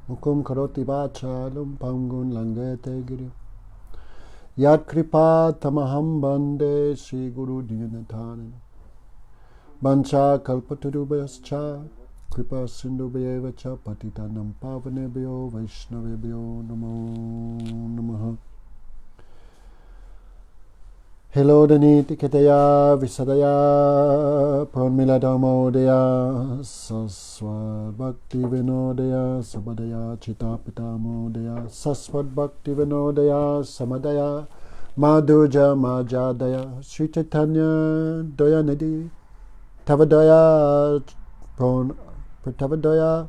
Mukum karoti vachalum pangun langete giri. Yat kripa tamaham bande Sri Guru Dinathanan. Bancha kalpatarubhyascha kripa sindhubhyevacha patitanam pavanebhyo vaishnavebhyo namo namaha. Hello Daniti Ketaya Visadaya Pranmiladamodaya Saswad Bhakti Vinodaya Sabadaya Chitapitamodaya Saswad Bhakti Vinodaya Samadaya Madhuja Majadaya Sri Chaitanya Doyanidhi Tavadaya Pratavadaya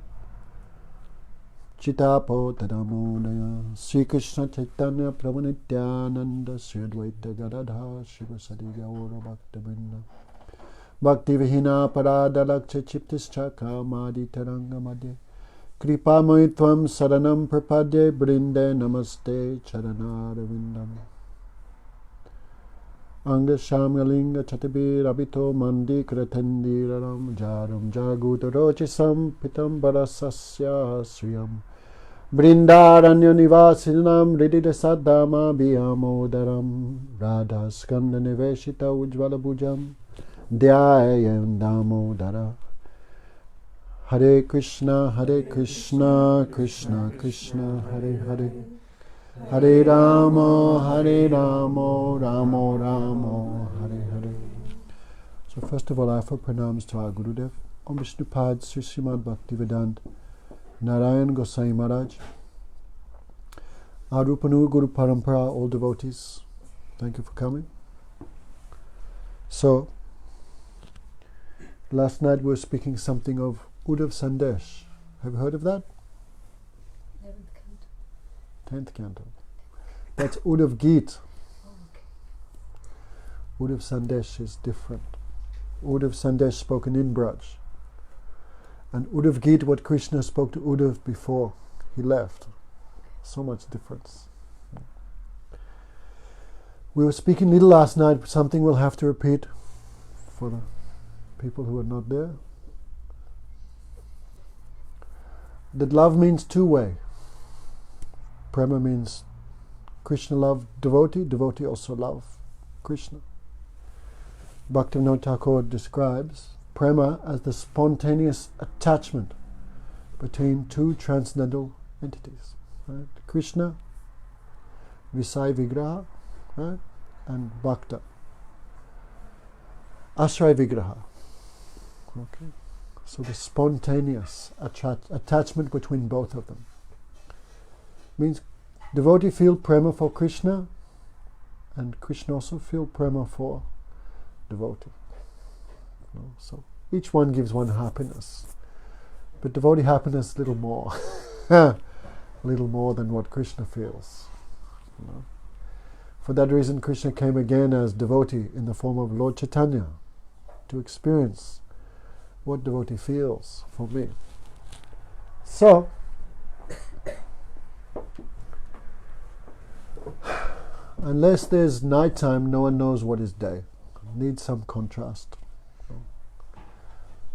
Chitapo Tadamodaya Sri Krishna Chaitanya Prabhu Nityananda Sri Advaita Gadadha Shiva Sadi Gaura Bhakta Vrinda Bhakti Vihina Parada Lakcha Chiptischa Kamadi Taranga Madhya Kripa Moitvam Saranam Prapadye Brinde Namaste Charanara Vindam Anga Shamgalinga Chatabi Rabito Mandi Kratendi Raram Jaram Jaguta Rochisam Pitam Barasasya Sriyam Brindaranya Nivasinam Ridita Sadama Biyamodaram Radha Skanda Niveshita Ujvala Bhujam Dhyayam Damodara Hare Krishna Krishna Krishna Hare Hare Hare Rama Ramo Ramo Hare Hare. So first of all, I offer pranams to our Gurudev, Om Vishnupad Sri Srimad Bhaktivedanta Narayan Gosai Maharaj, our Rupanu Guru Parampara, all devotees. Thank you for coming. So, last night we were speaking something of Uddhava Sandesh. Have you heard of that? 10th canto. That's Uddhava-gita. Uddhava Sandesh is different. Uddhava Sandesh spoken in Braj. And Uddhava-gita, what Krishna spoke to Uddhava before he left. So much difference. We were speaking little last night, something we'll have to repeat for the people who are not there. That love means two-way. Prema means Krishna love devotee, devotee also love Krishna. Bhaktivinoda Thakur describes prema as the spontaneous attachment between two transcendental entities. Right? Krishna, Visai Vigraha, right? And Bhakta, Ashray Vigraha. Okay? So the spontaneous attachment between both of them means devotee feel prema for Krishna and Krishna also feel prema for devotee. So each one gives one happiness, but devotee happiness a little more, a little more than what Krishna feels. For that reason Krishna came again as devotee in the form of Lord Chaitanya to experience what devotee feels for me. So unless there's nighttime, no one knows what is day. Needs some contrast.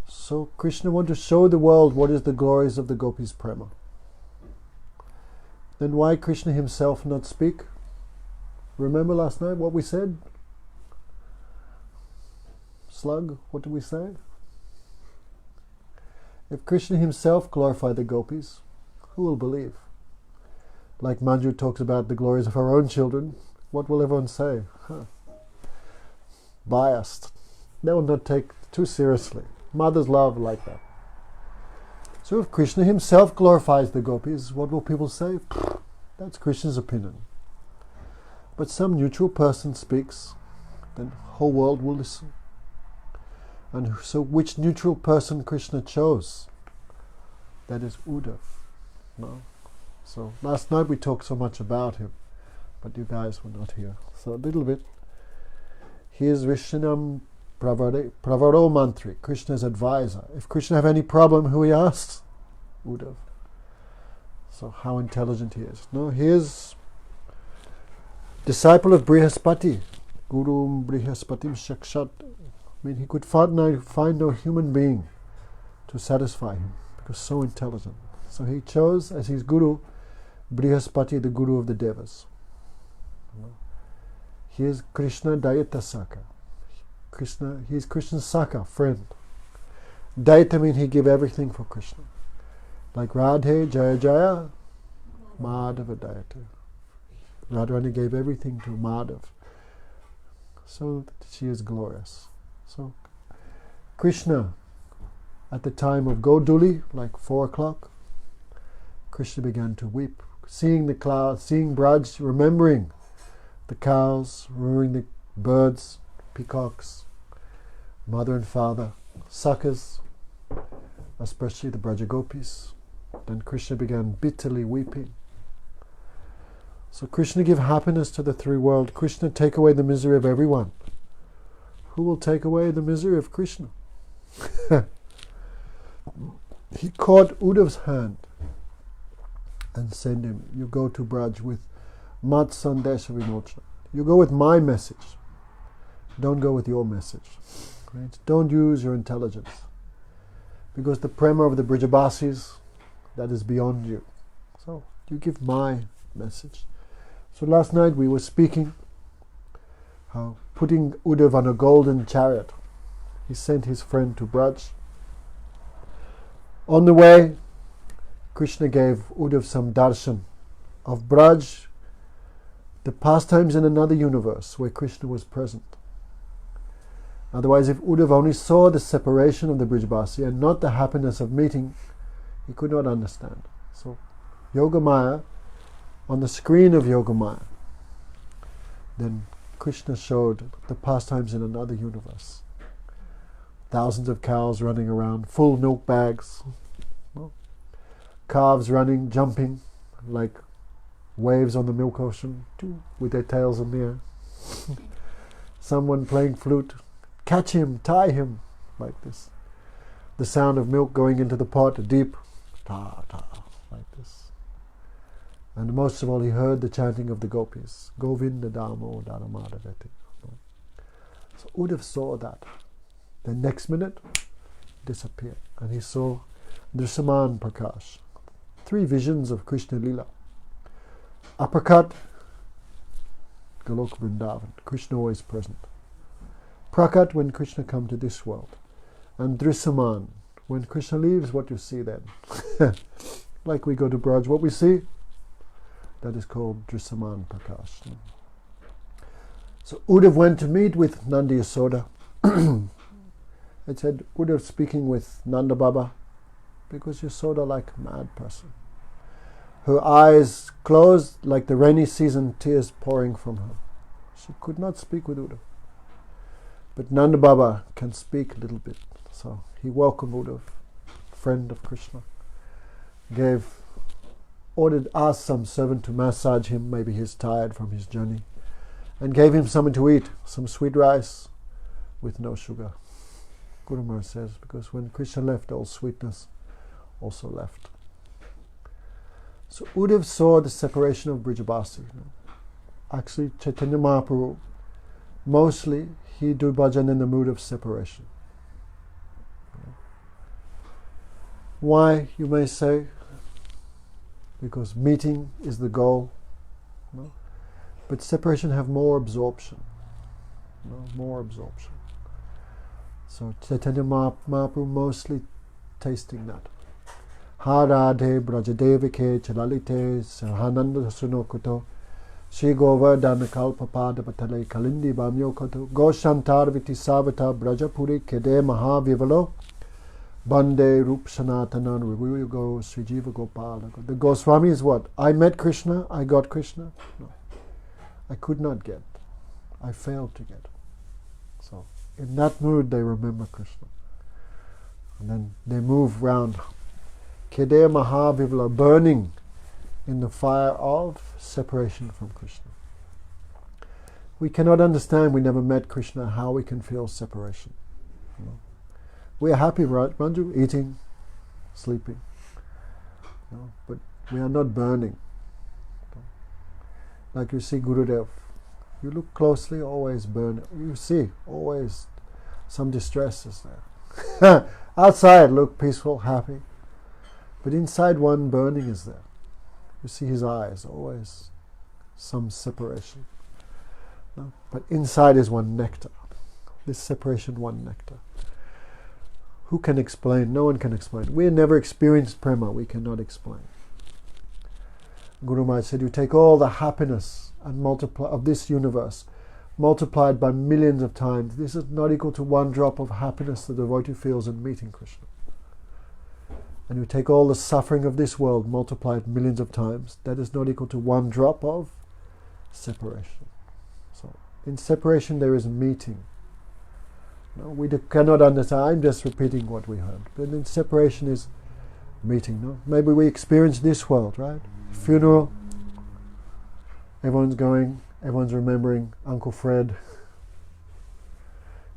So Krishna wants to show the world what is the glories of the gopis' prema. Then why Krishna himself not speak? Remember last night what we said? Slug, what did we say? If Krishna himself glorified the gopis, who will believe? Like Manju talks about the glories of her own children, what will everyone say? Biased. They will not take too seriously. Mother's love like that. So if Krishna himself glorifies the gopis, what will people say? That's Krishna's opinion. But some neutral person speaks, then the whole world will listen. And so which neutral person Krishna chose? That is Uddhava. No? So last night we talked so much about him, but you guys were not here. So a little bit. He is Vishnam Pravaro Mantri, Krishna's advisor. If Krishna have any problem, who he asks? Uddhava. So how intelligent he is. No, he is disciple of Brihaspati, Guru Brihaspatim Shakshat. I mean, he could find no human being to satisfy him, because so intelligent, So he chose as his guru Brihaspati, the guru of the Devas. He is Krishna Daita Saka. He is Krishna's Saka, friend. Daita means he gave everything for Krishna. Like Radhe Jaya Jaya, Madhava Daita. Radharani gave everything to Madhav. So she is glorious. So Krishna, at the time of Goduli, like 4 o'clock, Krishna began to weep, seeing the clouds, seeing Braj, remembering the cows, remembering the birds, peacocks, mother and father, Sakas, especially the Braja Gopis. Then Krishna began bitterly weeping. So Krishna give happiness to the 3 world. Krishna take away the misery of everyone. Who will take away the misery of Krishna? He caught Uddhav's hand and sent him, you go to Braj with Mat Sandesha Vimochana. You go with my message. Don't go with your message. Right? Don't use your intelligence. Because the prema of the Brijabasis, that is beyond you. So you give my message. So last night we were speaking how putting Uddhav on a golden chariot, he sent his friend to Braj. On the way, Krishna gave Uddhav some darshan of Braj, the pastimes in another universe where Krishna was present. Otherwise, if Uddhav only saw the separation of the Brijbasi and not the happiness of meeting, he could not understand. So, Yogamaya, on the screen of Yogamaya, then Krishna showed the pastimes in another universe. Thousands of cows running around, full milk bags, calves running, jumping like waves on the milk ocean, with their tails in the air. Someone playing flute, catch him, tie him, like this. The sound of milk going into the pot, deep, ta ta, like this. And most of all, he heard the chanting of the gopis, Govinda Damo Dharamadavati. So Uddhav saw that. The next minute, disappeared, and he saw Drisaman Prakash. 3 visions of Krishna Lila. Uppercut, Golok Vrindavan, Krishna always present. Prakat, when Krishna come to this world. And Drisaman, when Krishna leaves, what you see then. Like we go to Braj, what we see, that is called Drisaman Prakash. So Uddhav went to meet with Nanda Yasoda. It said Uddhav speaking with Nanda Baba, because Yasoda like a mad person. Her eyes closed like the rainy season, tears pouring from her. She could not speak with Uddhav. But Nanda Baba can speak a little bit. So he welcomed Uddhav, friend of Krishna. Asked some servant to massage him, maybe he's tired from his journey, and gave him something to eat, some sweet rice with no sugar. Guru Maharaj says, because when Krishna left, all sweetness also left. So Uddhav saw the separation of Brijabasi. Actually, Chaitanya Mahaprabhu, mostly he do bhajan in the mood of separation. Why, you may say? Because meeting is the goal. But separation have more absorption. More absorption. So Chaitanya Mahaprabhu mostly tasting that. Ha Radhe Brajadevike Chalalite Sahananda Sunokuto Shri Govardhana Kalpapada Patale Kalindi Bamyo Koto Goshantar Viti Savata Brajapuri Kede Mahavivalo Bande Rup Sanatanan Vivugo Srijiva Gopala. The Goswami is what? I met Krishna, I got Krishna? No. I could not get. I failed to get. So in that mood they remember Krishna. And then they move round Kede Mahavivla, burning in the fire of separation from Krishna. We cannot understand, we never met Krishna, how we can feel separation. We are happy, right, Manju? Eating, sleeping. But we are not burning. Like you see Gurudev, you look closely, always burning. You see, always some distress is there. Outside, look peaceful, happy. But inside one, burning is there. You see his eyes, always some separation. No? But inside is one nectar. This separation, one nectar. Who can explain? No one can explain. We have never experienced prema, we cannot explain. Guru Maharaj said, you take all the happiness and multiply of this universe, multiplied by millions of times. This is not equal to one drop of happiness the devotee feels in meeting Krishna. And you take all the suffering of this world, multiplied millions of times. That is not equal to one drop of separation. So, in separation there is meeting. No, we cannot understand. I'm just repeating what we heard. But in separation is meeting. No, maybe we experience this world, right? Funeral. Everyone's going. Everyone's remembering Uncle Fred.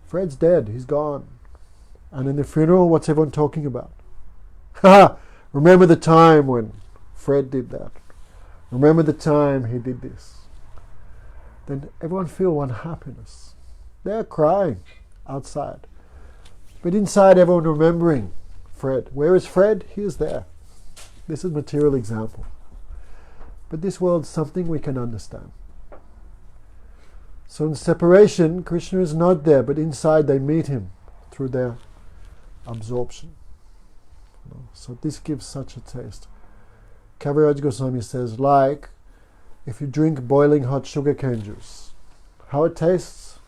Fred's dead. He's gone. And in the funeral, what's everyone talking about? Ha! Remember the time when Fred did that. Remember the time he did this. Then everyone feel one happiness. They're crying outside. But inside, everyone remembering Fred. Where is Fred? He is there. This is material example. But this world's something we can understand. So in separation, Krishna is not there, but inside they meet him through their absorption. So this gives such a taste. Kaviraj Goswami says, like if you drink boiling hot sugarcane juice. How it tastes?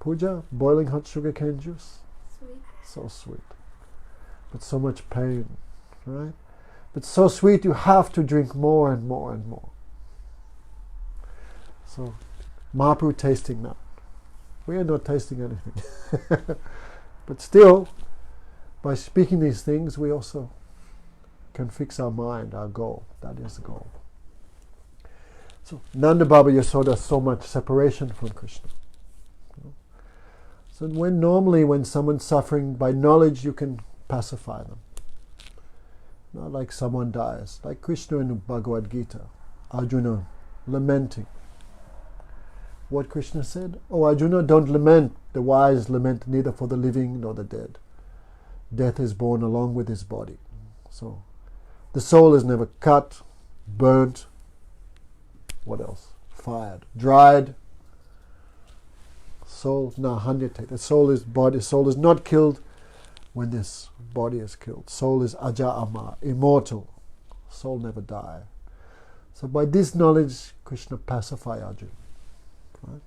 Puja, boiling hot sugarcane juice? Sweet. So sweet. But so much pain, right? But so sweet you have to drink more and more and more. So, Mahaprabhu tasting that. We are not tasting anything. But still, by speaking these things, we also can fix our mind, our goal. That is the goal. So, Nanda Baba Yasoda, so much separation from Krishna. So when someone's suffering, by knowledge you can pacify them. Not like someone dies. Like Krishna in the Uddhava-gita. Arjuna lamenting. What Krishna said? Oh Arjuna, don't lament. The wise lament neither for the living nor the dead. Death is born along with his body. So the soul is never cut, burnt, what else? Fired, dried. Soul nahanyate. The soul is not killed when this body is killed. Soul is aja amar, immortal. Soul never die. So by this knowledge, Krishna pacify Arjuna. Right?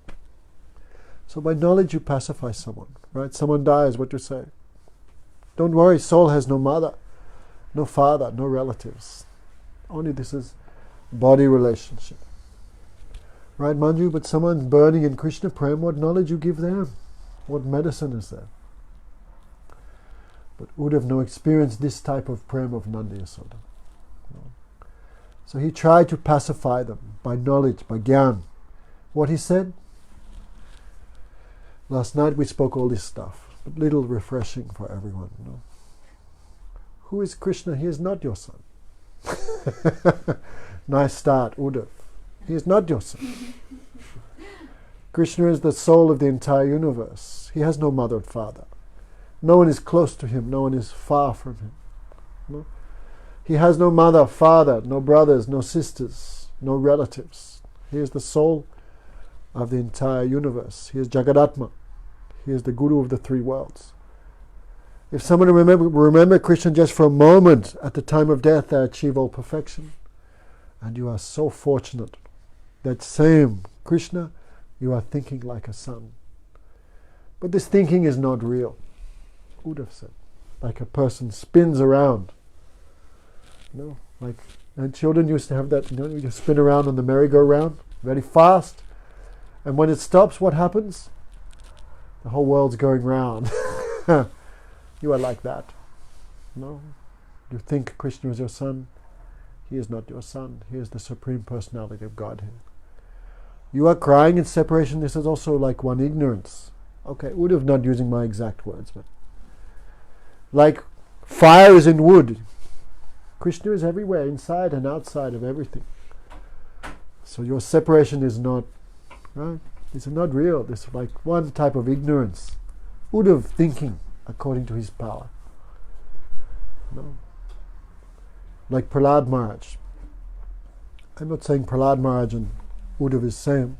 So by knowledge you pacify someone. Right? Someone dies, what you say? Don't worry, soul has no mother, no father, no relatives. Only this is body relationship. Right, Manju? But someone's burning in Krishna Prem, what knowledge you give them? What medicine is there? But Uddhava no experienced this type of Prem of Nanda Yasoda. No. So he tried to pacify them by knowledge, by gyan. What he said? Last night we spoke all this stuff, but little refreshing for everyone. No? Who is Krishna? He is not your son. Nice start, Uddhava. He is not your son. Krishna is the soul of the entire universe. He has no mother and father. No one is close to him. No one is far from him. No? He has no mother, father, no brothers, no sisters, no relatives. He is the soul of the entire universe. He is Jagadatma. He is the Guru of the three worlds. If someone remember Krishna just for a moment at the time of death, they achieve all perfection. And you are so fortunate. That same Krishna, you are thinking like a son. But this thinking is not real. Uddhava said, like a person spins around. And children used to have that, you just spin around on the merry-go-round, very fast. And when it stops, what happens? The whole world's going round. You are like that. No? You think Krishna is your son. He is not your son. He is the Supreme Personality of Godhead. You are crying in separation. This is also like one ignorance. Okay, Uddhava not using my exact words, but like fire is in wood. Krishna is everywhere, inside and outside of everything. So your separation is not, right? It's not real. This is like one type of ignorance. Uddhava thinking according to his power. like Prahlad Maharaj. I'm not saying Prahlad Maharaj and Uddhava is same,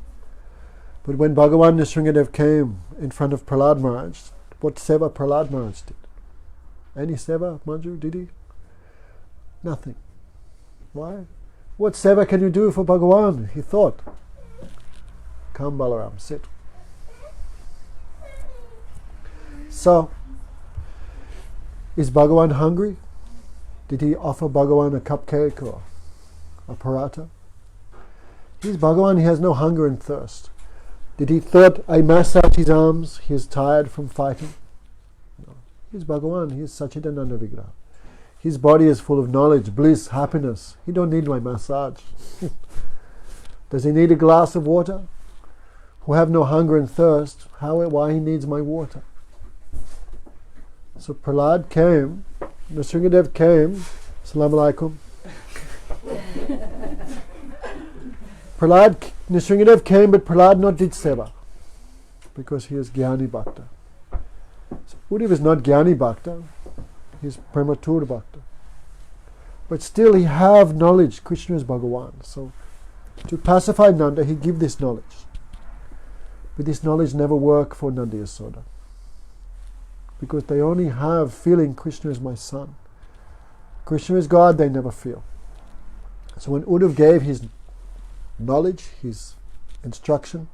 but when Bhagavan Nrsingadev came in front of Prahlad Maharaj, what seva Prahlad Maharaj did? Any seva, Manju, did he? Nothing. Why? What seva can you do for Bhagavan? He thought. Come Balaram, sit. So, is Bhagavan hungry? Did he offer Bhagavan a cupcake or a paratha? He's Bhagavan, he has no hunger and thirst. Did he thought, I massage his arms, he is tired from fighting? No. He's Bhagavan, he is Sachidananda Vigraha. His body is full of knowledge, bliss, happiness. He don't need my massage. Does he need a glass of water? Who have no hunger and thirst, why he needs my water? So Prahlad came, Nrsingadev came, Assalamu alaikum. Nrsingadev came, but Prahlad not did seva, because he is Jnani Bhakta. So Uddhava is not Jnani Bhakta, he is Prematur Bhakta. But still he have knowledge, Krishna is Bhagavan. So to pacify Nanda, he give this knowledge. But this knowledge never work for Nanda Yasoda, because they only have feeling Krishna is my son. Krishna is God, they never feel. So when Uddhava gave his knowledge, his instruction,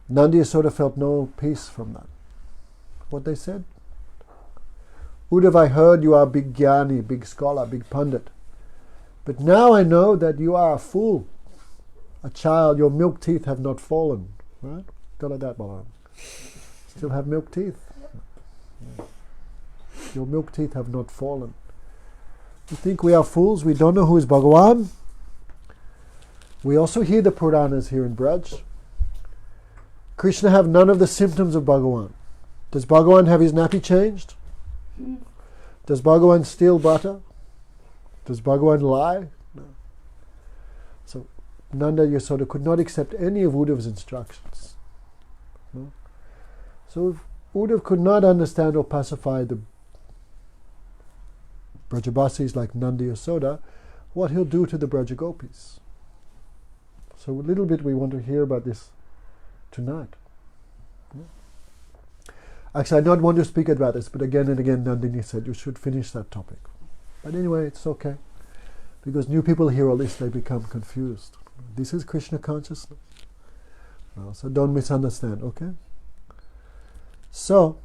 Nanda Yasoda felt no peace from that. What they said? Uddhava, I heard you are a big jnani, big scholar, big pandit. But now I know that you are a fool, a child, your milk teeth have not fallen. Right? Go like that, Balaram. Still have milk teeth? Your milk teeth have not fallen. You think we are fools? We don't know who is Bhagavan? We also hear the Puranas here in Braj. Krishna have none of the symptoms of Bhagavan. Does Bhagavan have his nappy changed? Does Bhagavan steal butter? Does Bhagavan lie? No. So Nanda Yasoda could not accept any of Uddhava's instructions. No? So if Uddhava could not understand or pacify the Brajabasis like Nanda Yasoda, what he'll do to the Brajagopis. So a little bit we want to hear about this tonight. Actually, I don't want to speak about this, but again and again Nandini said you should finish that topic. But anyway, it's okay. Because new people hear all this, they become confused. This is Krishna consciousness. So don't misunderstand, okay? So,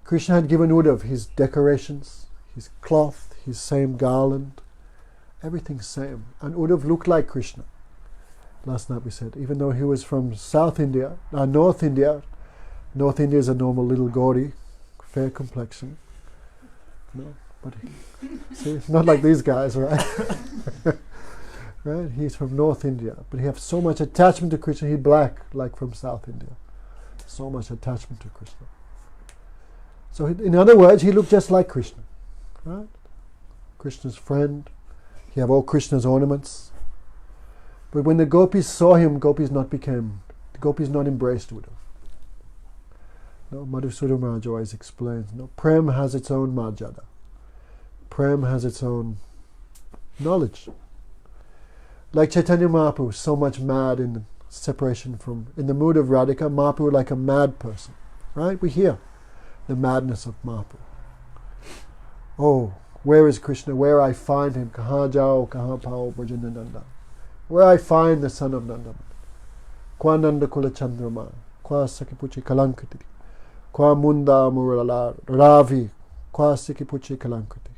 Krishna had given Uddhava his decorations, his cloth, his same garland, everything same. And Uddhava looked like Krishna. Last night we said, even though he was from South India, North India is a normal little gaudy, fair complexion. No, but see, it's not like these guys, right? Right? He's from North India, but he has so much attachment to Krishna. He's black, like from South India. So much attachment to Krishna. So in other words, he looked just like Krishna, right? Krishna's friend. He have all Krishna's ornaments. But when the gopis saw him, gopis not embraced Uddhava. No, Madhusudana Maharaj always explains, no, Prem has its own marjada. Prem has its own knowledge. Like Chaitanya Mahaprabhu, so much mad in separation from, in the mood of Radhika, Mahaprabhu like a mad person. Right? We hear the madness of Mahaprabhu. Oh, where is Krishna? Where I find him? Kaha jao, kaha pao, Brajananda. Where I find the son of Nanda. Kwa Nanda Kula Chandrama, Kwa Sakipuchi Kalankati. Kwa Munda Murala Ravi, Kwa Sikipuchi Kalankati.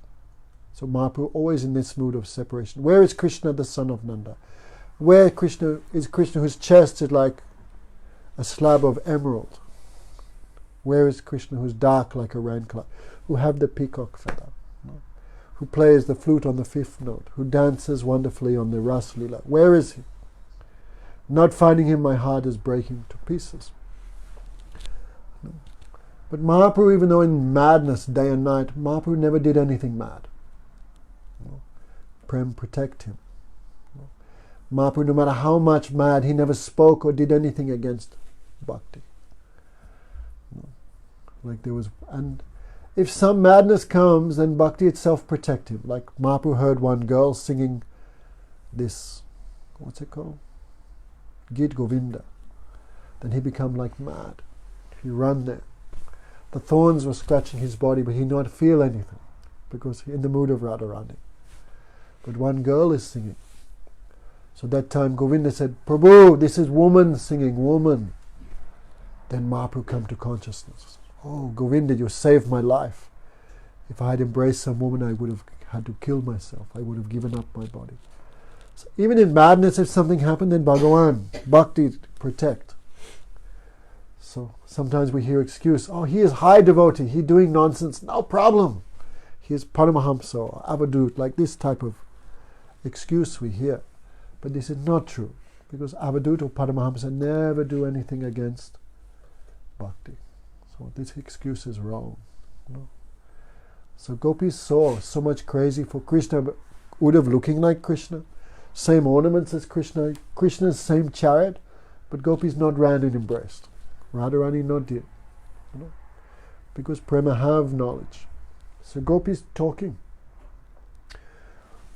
So Mahaprabhu always in this mood of separation. Where is Krishna, the son of Nanda? Where Krishna is Krishna whose chest is like a slab of emerald? Where is Krishna who's dark like a rain cloud? Who have the peacock feather? No? Who plays the flute on the fifth note? Who dances wonderfully on the Ras Lila? Where is he? Not finding him, my heart is breaking to pieces. No? But Mahaprabhu, even though in madness day and night, Mahaprabhu never did anything mad. No? Prem protect him. No? Mahaprabhu, no matter how much mad, he never spoke or did anything against bhakti. No? Like there was, and if some madness comes, then bhakti itself protect him. Like Mahaprabhu heard one girl singing this, what's it called? Git Govinda. Then he become like mad. He run there. The thorns were scratching his body, but he did not feel anything because he in the mood of Radharani. But one girl is singing. So that time Govinda said, Prabhu, this is woman singing, woman. Then Mahaprabhu come to consciousness. Oh, Govinda, you saved my life. If I had embraced some woman, I would have had to kill myself. I would have given up my body. So even in madness, if something happened, then Bhagavan, bhakti, protect. So sometimes we hear excuse, oh, he is high devotee, he doing nonsense, no problem. He is Paramahamsa or Avadut, like this type of excuse we hear. But this is not true, because Avadut or Paramahamsa never do anything against bhakti. So this excuse is wrong. No? So gopis saw so much crazy for Krishna, but Uddhava looking like Krishna, same ornaments as Krishna, Krishna's same chariot, but gopis not ran and embraced. Radharani not did. No? Because prema have knowledge. So gopis talking.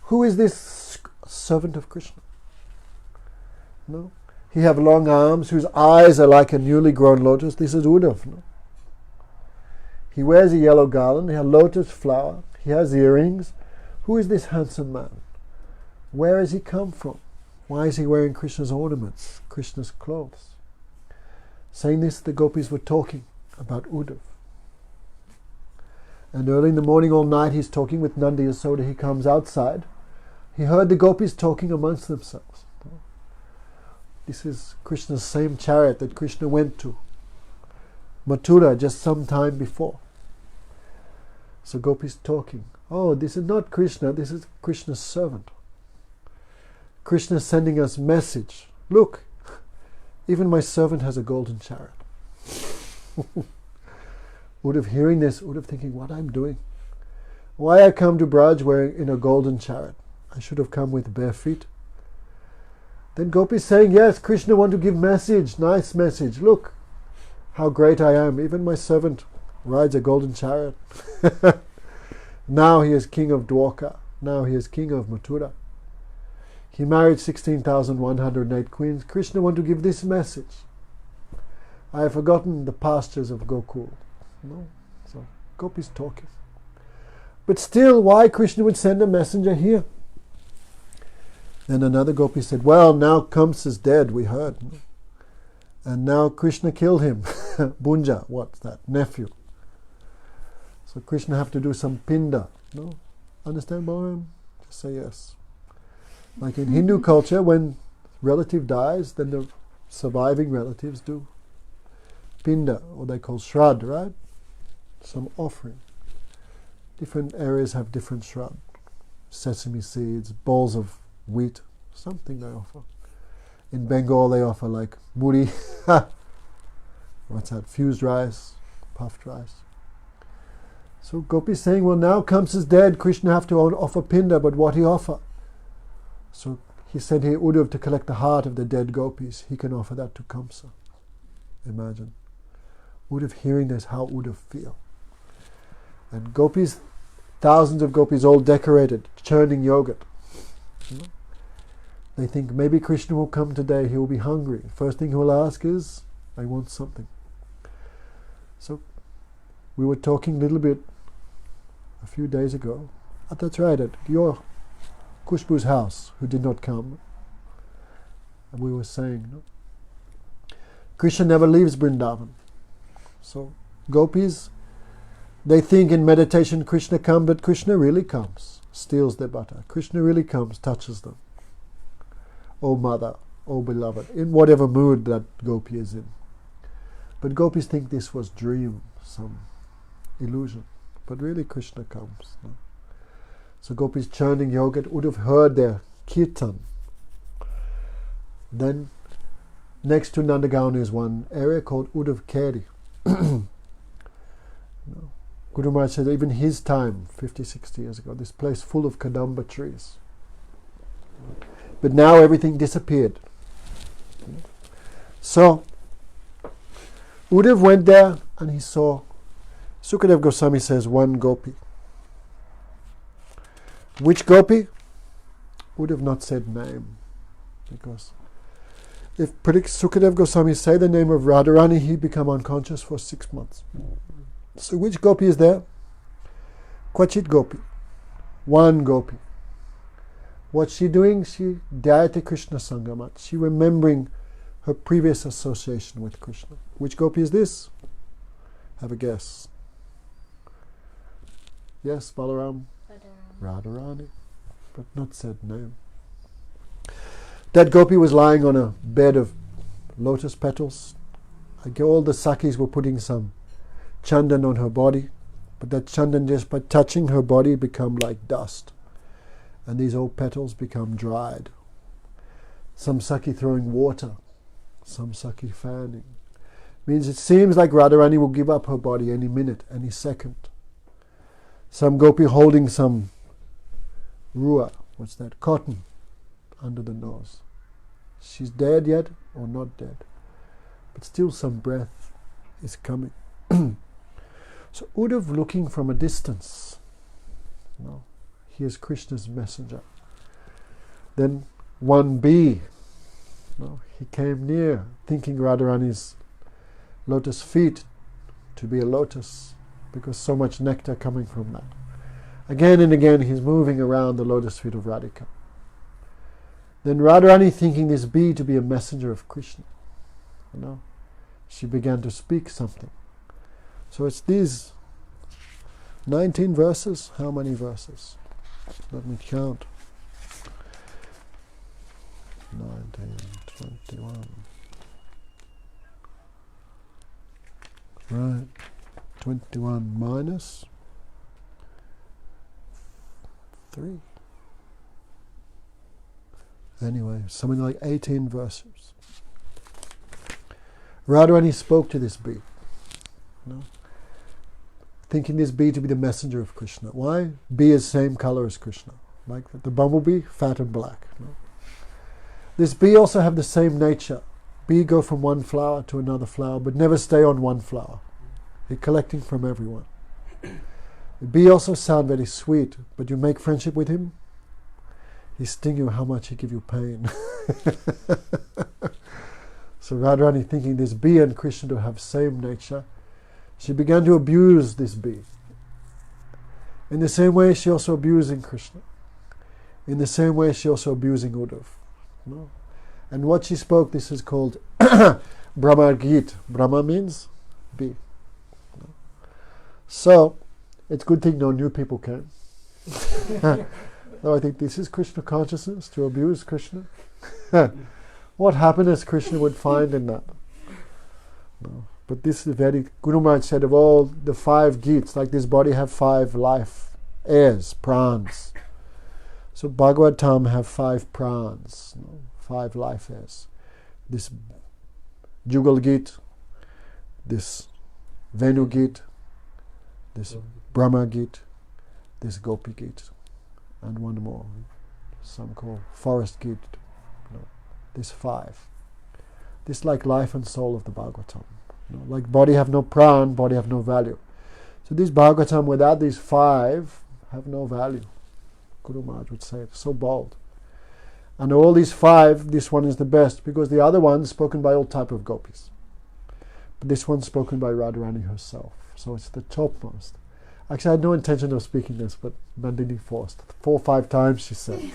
Who is this servant of Krishna? No? He have long arms whose eyes are like a newly grown lotus. This is Uddhava. No? He wears a yellow garland, he has a lotus flower, he has earrings. Who is this handsome man? Where has he come from? Why is he wearing Krishna's ornaments, Krishna's clothes? Saying this, the gopis were talking about Uddhava. And early in the morning, all night, he's talking with Nanda Yasoda. He comes outside. He heard the gopis talking amongst themselves. This is Krishna's same chariot that Krishna went to Mathura just some time before. So gopis talking. Oh, this is not Krishna, this is Krishna's servant. Krishna sending us message. Look, even my servant has a golden chariot. Uddhava hearing this, Uddhava thinking, what I'm doing? Why I come to Braj wearing in a golden chariot? I should have come with bare feet. Then Gopi saying, yes, Krishna want to give message, nice message. Look, how great I am. Even my servant rides a golden chariot. Now he is king of Dwarka. Now he is king of Mathura. He married 16,108 queens. Krishna want to give this message. I have forgotten the pastures of Gokul. No? So Gopi's talking. But still, why Krishna would send a messenger here? Then another Gopi said, well, now Kamsa is dead, we heard. And now Krishna killed him. Bunja, what's that? Nephew. So Krishna have to do some pinda. No? Understand, Balaram? Just say yes. Like in Hindu culture, when relative dies, then the surviving relatives do pinda, or they call shraddha, right? Some offering. Different areas have different shraddha. Sesame seeds, balls of wheat, something they offer. In Bengal they offer like muri, what's that, fused rice, puffed rice. So Gopi is saying, well, now Kamsa is dead, Krishna have to offer pinda, but what he offer? So he sent here Uddhava to collect the heart of the dead gopis. He can offer that to Kamsa. Imagine. Uddhava hearing this, how Uddhava feel. And gopis, thousands of gopis all decorated, churning yogurt. You know? They think maybe Krishna will come today, he will be hungry. First thing he will ask is, I want something. So we were talking a little bit a few days ago. That's right, at your Kushbu's house, who did not come. And we were saying, no? Krishna never leaves Vrindavan. So gopis, they think in meditation Krishna comes, but Krishna really comes, steals their butter. Krishna really comes, touches them. Oh mother, oh beloved, in whatever mood that gopi is in. But gopis think this was dream, some illusion. But really Krishna comes. No? So gopis churning yogurt, Uddhava heard their kirtan. Then next to Nandagaon is one area called Uddhava-gita. No. Guru Maharaj said even his time, 50, 60 years ago, this place full of kadamba trees. But now everything disappeared. So Uddhava went there and he saw Sukadeva Goswami says one gopi. Which gopi? Would have not said name, because if Sukadeva Goswami say the name of Radharani, he become unconscious for 6 months. So which gopi is there? Kvachit gopi. One gopi. What's she doing? She Dhyayate Krishna Sangamat. She remembering her previous association with Krishna. Which gopi is this? Have a guess. Yes, Balaram? Radharani. But not said name. That gopi was lying on a bed of lotus petals. All the Sakis were putting some chandan on her body, but that chandan just by touching her body become like dust. And these old petals become dried. Some Saki throwing water, some Saki fanning. Means it seems like Radharani will give up her body any minute, any second. Some gopi holding some rua, what's that, cotton, under the nose. She's dead yet or not dead, but still some breath is coming. So Uddhava, looking from a distance, he is Krishna's messenger. Then 1B, he came near, thinking Radharani's lotus feet to be a lotus, because so much nectar coming from that. Again and again he's moving around the lotus feet of Radhika. Then Radharani, thinking this bee to be a messenger of Krishna, she began to speak something. So it's these 19 verses. How many verses? Let me count. 19, 21. Right. 21 minus 3. Anyway, something like 18 verses. Radharani spoke to this bee, thinking this bee to be the messenger of Krishna. Why? Bee is same color as Krishna, like the bumblebee, fat and black. This bee also have the same nature. Bee go from one flower to another flower, but never stay on one flower. They're collecting from everyone. The bee also sound very sweet, but you make friendship with him, he sting you how much he give you pain. So Radharani, thinking this bee and Krishna to have same nature, she began to abuse this bee. In the same way she also abusing Krishna. In the same way she also abusing Uddhava. And what she spoke, this is called Brahma-gita. Brahma means bee. So, it's a good thing no new people came. So I think this is Krishna consciousness, to abuse Krishna. What happiness Krishna would find in that. But this is very, Guru Maharaj said of all the 5 Gits, like this body have 5 life airs, prans. So Bhagavatam have 5 prans, 5 life airs. This Jugal Gita, this Venu Gita, this Brahma Gita, this Gopi Gita, and one more, some call Forest Gita. This 5. This like life and soul of the Bhagavatam. Like body have no pran, body have no value. So this Bhagavatam without these 5 have no value. Guru Maharaj would say it, so bold. And all these 5, this one is the best, because the other one's spoken by all type of gopis. But this one's spoken by Radharani herself. So it's the topmost. Actually, I had no intention of speaking this, but Nandini forced. 4 or 5 times she said.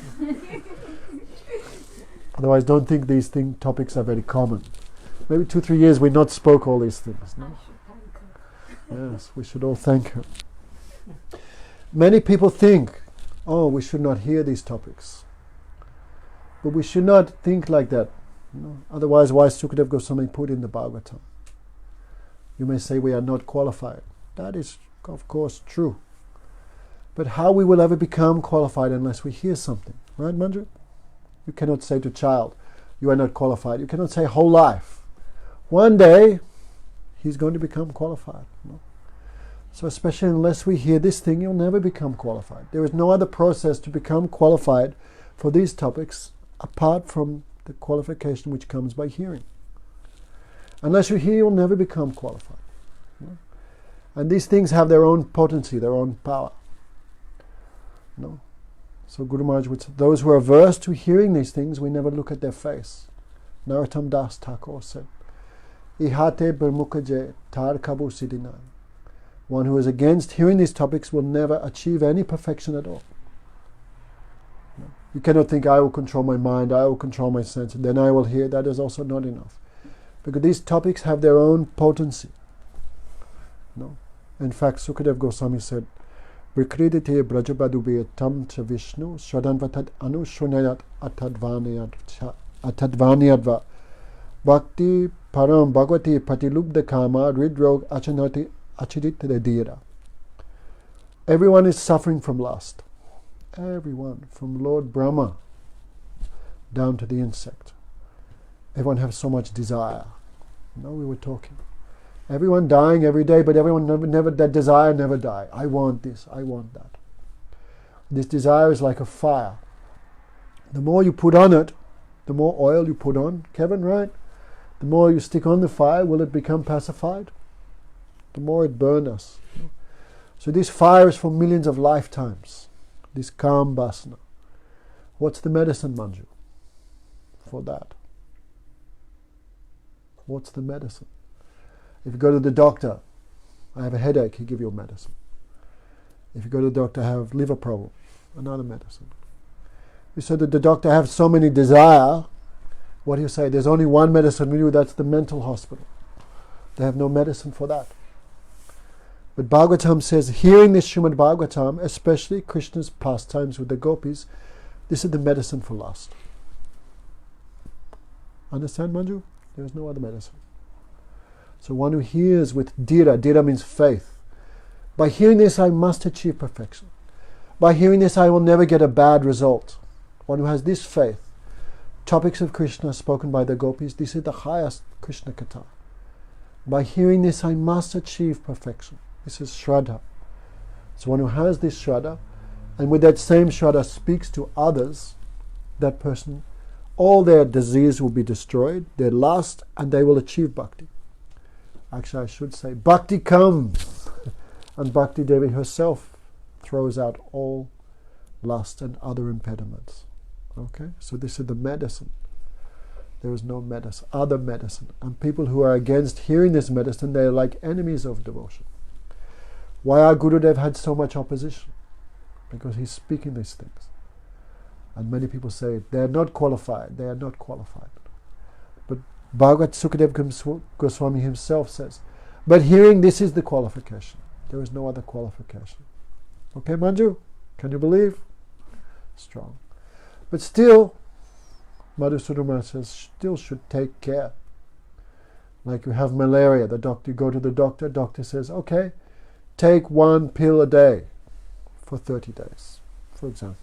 Otherwise, don't think these topics are very common. Maybe 2-3 years we not spoke all these things. No? Yes, we should all thank her. Many people think, we should not hear these topics. But we should not think like that. Otherwise, why Sukadeva Goswami put in the Bhagavatam? You may say we are not qualified. That is, of course, true. But how we will ever become qualified unless we hear something. Right, Manju? You cannot say to a child, you are not qualified. You cannot say whole life. One day, he's going to become qualified. So especially unless we hear this thing, you'll never become qualified. There is no other process to become qualified for these topics apart from the qualification which comes by hearing. Unless you hear, you'll never become qualified. And these things have their own potency, their own power. No? So Guru Maharaj would say, those who are averse to hearing these things, we never look at their face. Narottam Das Thakur said, Ihate Burmukaje Tar Kabu Siddhinan. One who is against hearing these topics will never achieve any perfection at all. No? You cannot think, I will control my mind, I will control my senses, then I will hear. That is also not enough. Because these topics have their own potency. No? In fact, Sukadev Goswami said, Vikridite Brajabadubhe Tam Cha Vishnu Shradanvatad Anushunayat Atadvaniyadva Bhakti Param Bhagavati Patilubda Kama Ridrog Achanati Achidit Dira. Everyone is suffering from lust. Everyone, from Lord Brahma down to the insect. Everyone has so much desire. We were talking. Everyone dying every day, but everyone never that desire never die. I want this, I want that. This desire is like a fire. The more you put on it, the more oil you put on, Kevin, right? The more you stick on the fire, will it become pacified? The more it burns us. So this fire is for millions of lifetimes. This calm vasana. What's the medicine, Manju, for that? What's the medicine? If you go to the doctor, I have a headache, he give you a medicine. If you go to the doctor, I have liver problem, another medicine. You said that the doctor has so many desire, what do you say? There's only one medicine for you, that's the mental hospital. They have no medicine for that. But Bhagavatam says, hearing this Srimad Bhagavatam, especially Krishna's pastimes with the gopis, this is the medicine for lust. Understand, Manju? There is no other medicine. So one who hears with dhira, dhira means faith. By hearing this, I must achieve perfection. By hearing this, I will never get a bad result. One who has this faith, topics of Krishna spoken by the gopis, this is the highest Krishna Katha. By hearing this, I must achieve perfection. This is Shraddha. So one who has this Shraddha, and with that same Shraddha speaks to others, that person, all their disease will be destroyed, their lust, and they will achieve bhakti. Actually, I should say, bhakti comes, and Bhakti Devi herself throws out all lust and other impediments. Okay? So this is the medicine. There is no medicine, other medicine. And people who are against hearing this medicine, they are like enemies of devotion. Why our Gurudev had so much opposition? Because he's speaking these things. And many people say, they are not qualified, they are not qualified. But Bhagavat Sukadev Goswami himself says, but hearing this is the qualification. There is no other qualification. Okay, Manju? Can you believe? Strong. But still, Madhusudama says, still should take care. Like you have malaria, you go to the doctor says, okay, take 1 pill a day for 30 days, for example.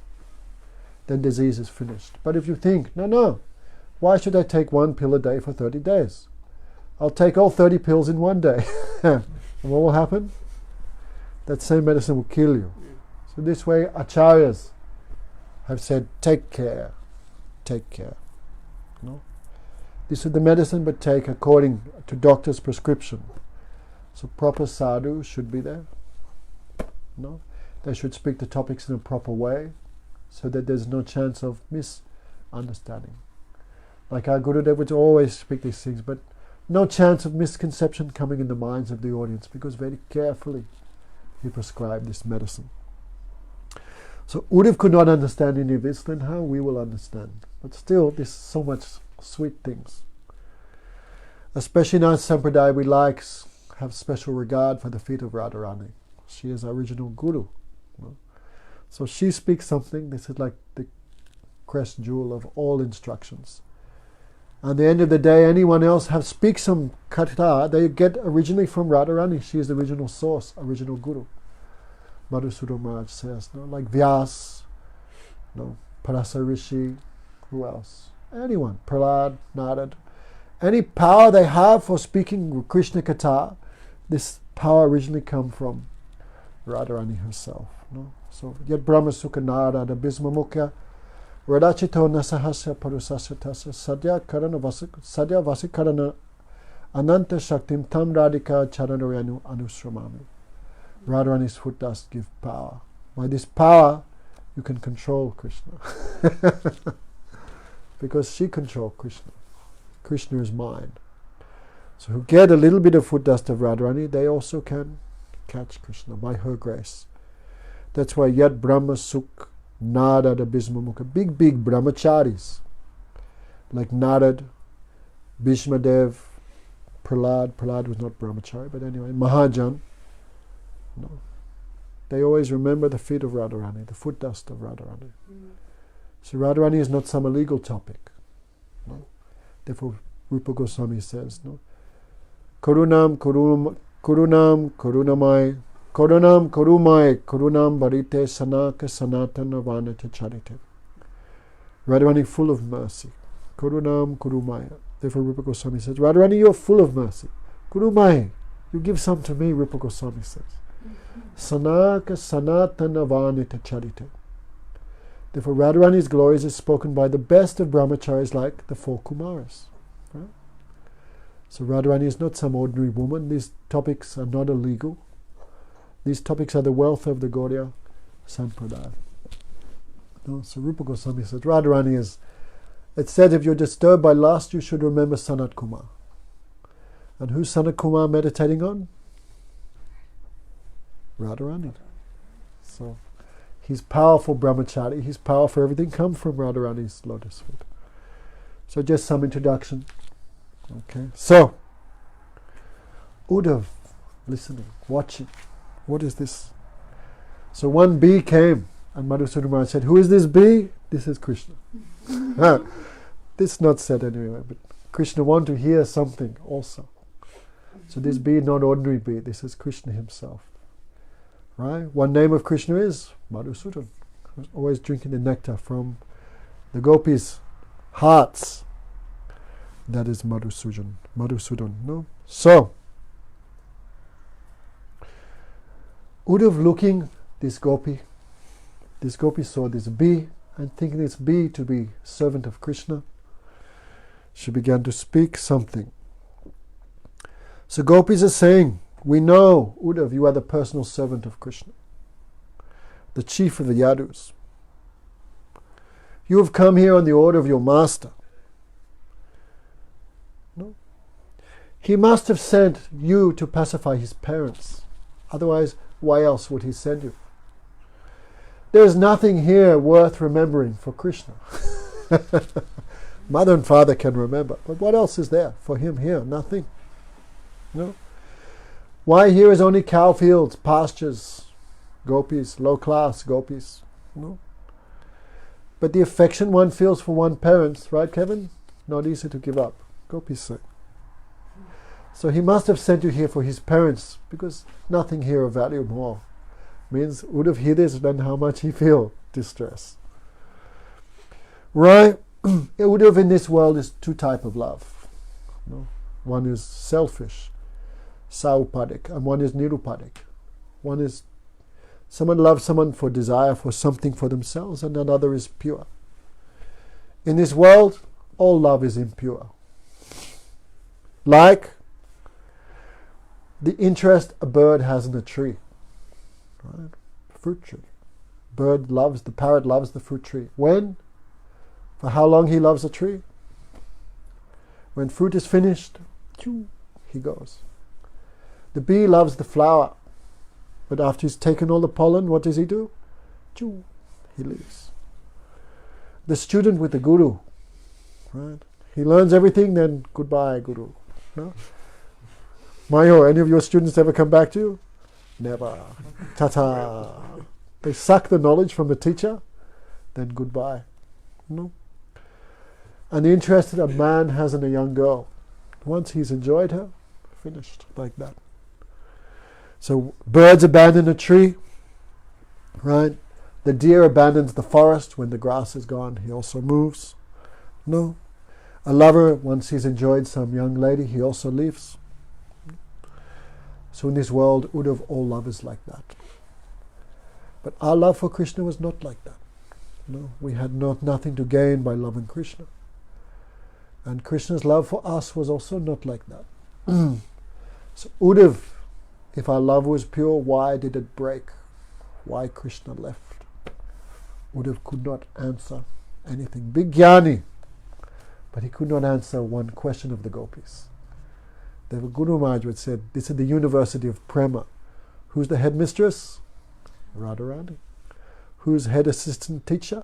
Then disease is finished. But if you think, no, why should I take 1 pill a day for 30 days? I'll take all 30 pills in 1 day. And what will happen? That same medicine will kill you. So this way, acharyas have said, take care. No? This is the medicine, but take according to doctor's prescription. So proper sadhu should be there. No? They should speak the topics in a proper way, so that there's no chance of misunderstanding. Like our Gurudev would always speak these things, but no chance of misconception coming in the minds of the audience, because very carefully he prescribed this medicine. So Uddhava could not understand any of this, then how we will understand? But still, there's so much sweet things. Especially in our Sampradaya, we have special regard for the feet of Radharani. She is our original Guru. No? So she speaks something, this is like the crest jewel of all instructions. At the end of the day, anyone else speaks some katha, they get originally from Radharani. She is the original source, original Guru. Madhusudama Maharaj says, no? Like Vyas, no? Parasa Rishi, who else? Anyone, Prahlad, Narad. Any power they have for speaking Krishna Katha, this power originally come from Radharani herself. No? So, Yad Brahma Sukha Narada Bhisma Mukha Radachito Nasahasya Parusasya Tasya Sadya Vasikarana Ananta Shaktim Tam Radhika Charanaranu Anusramami. Radharani's foot dust gives power. By this power, you can control Krishna. Because she controls Krishna. Krishna is mine. So who get a little bit of foot dust of Radharani, they also can catch Krishna by her grace. That's why Yad Brahma Suk Narad Abhisma Mukha, big brahmacharis, like Narad, Bhishmadev, Prahlad was not brahmachari, but anyway, Mahajan, no, they always remember the feet of Radharani, the foot dust of Radharani. So Radharani is not some illegal topic. No? Therefore, Rupa Goswami says, no, Karunam Karunamai, Karunam Bharite Sanaka Sanatana Vanata Charite. Radharani full of mercy. Karunam Kurumaya. Therefore Rupa Goswami says, Radharani, you're full of mercy. Kurumaya, you give some to me, Rupa Goswami says. Sanaka Sanatana Vanata Charite. Therefore Radharani's glories is spoken by the best of brahmacharis like the four Kumaras. Right? So Radharani is not some ordinary woman. These topics are not illegal. These topics are the wealth of the Gaudiya Sampradaya. No? So Rupa Goswami says, Radharani is, it said if you're disturbed by lust, you should remember Sanat Kumar. And who's Sanat Kumar meditating on? Radharani. So he's powerful brahmachari, his power for everything comes from Radharani's lotus feet. So just some introduction. Okay. So Uddhav, listening, watching. What is this? So one bee came and Madhusudana Maharaj said, who is this bee? This is Krishna. This is not said anyway, but Krishna want to hear something also. So this bee, not ordinary bee, this is Krishna himself. Right? One name of Krishna is Madhusudana. Always drinking the nectar from the gopis' hearts. That is Madhusudana. Madhusudana, no? So Uddhav looking this gopi saw this bee and thinking this bee to be servant of Krishna. She began to speak something. So gopis are saying, we know, Uddhav, you are the personal servant of Krishna, the chief of the Yadus. You have come here on the order of your master. No? He must have sent you to pacify his parents. Otherwise, why else would he send you? There is nothing here worth remembering for Krishna. Mother and father can remember, but what else is there for him here? Nothing. No. Why here is only cow fields, pastures, gopis, low class gopis. No. But the affection one feels for one's parents, right, Kevin? Not easy to give up. Gopis say. So he must have sent you here for his parents, because nothing here of value more. Means would have heard this, then how much he feel distress. Right? It would have in this world is two types of love. No? One is selfish, saupadik, and one is nirupadik. One is someone loves someone for desire for something for themselves, and another is pure. In this world, all love is impure. Like the interest a bird has in a tree. Right? Fruit tree. The parrot loves the fruit tree. When? For how long he loves a tree? When fruit is finished, he goes. The bee loves the flower. But after he's taken all the pollen, what does he do? He leaves. The student with the guru. Right? He learns everything, then goodbye, guru. No? Mayo, any of your students ever come back to you? Never. Ta-ta. They suck the knowledge from the teacher, then goodbye. No. And the interest that a man has in a young girl, once he's enjoyed her, finished, like that. So birds abandon a tree, right? The deer abandons the forest when the grass is gone. He also moves. No. A lover, once he's enjoyed some young lady, he also leaves. So in this world, Uddhav, all love is like that. But our love for Krishna was not like that. No, we had nothing to gain by loving Krishna. And Krishna's love for us was also not like that. So Uddhav If our love was pure, why did it break? Why Krishna left? Uddhava could not answer anything. Big Jnani, but he could not answer one question of the gopis. The Guru Maharaj would said, this is the University of Prema. Who's the headmistress? Radharani. Who's head assistant teacher?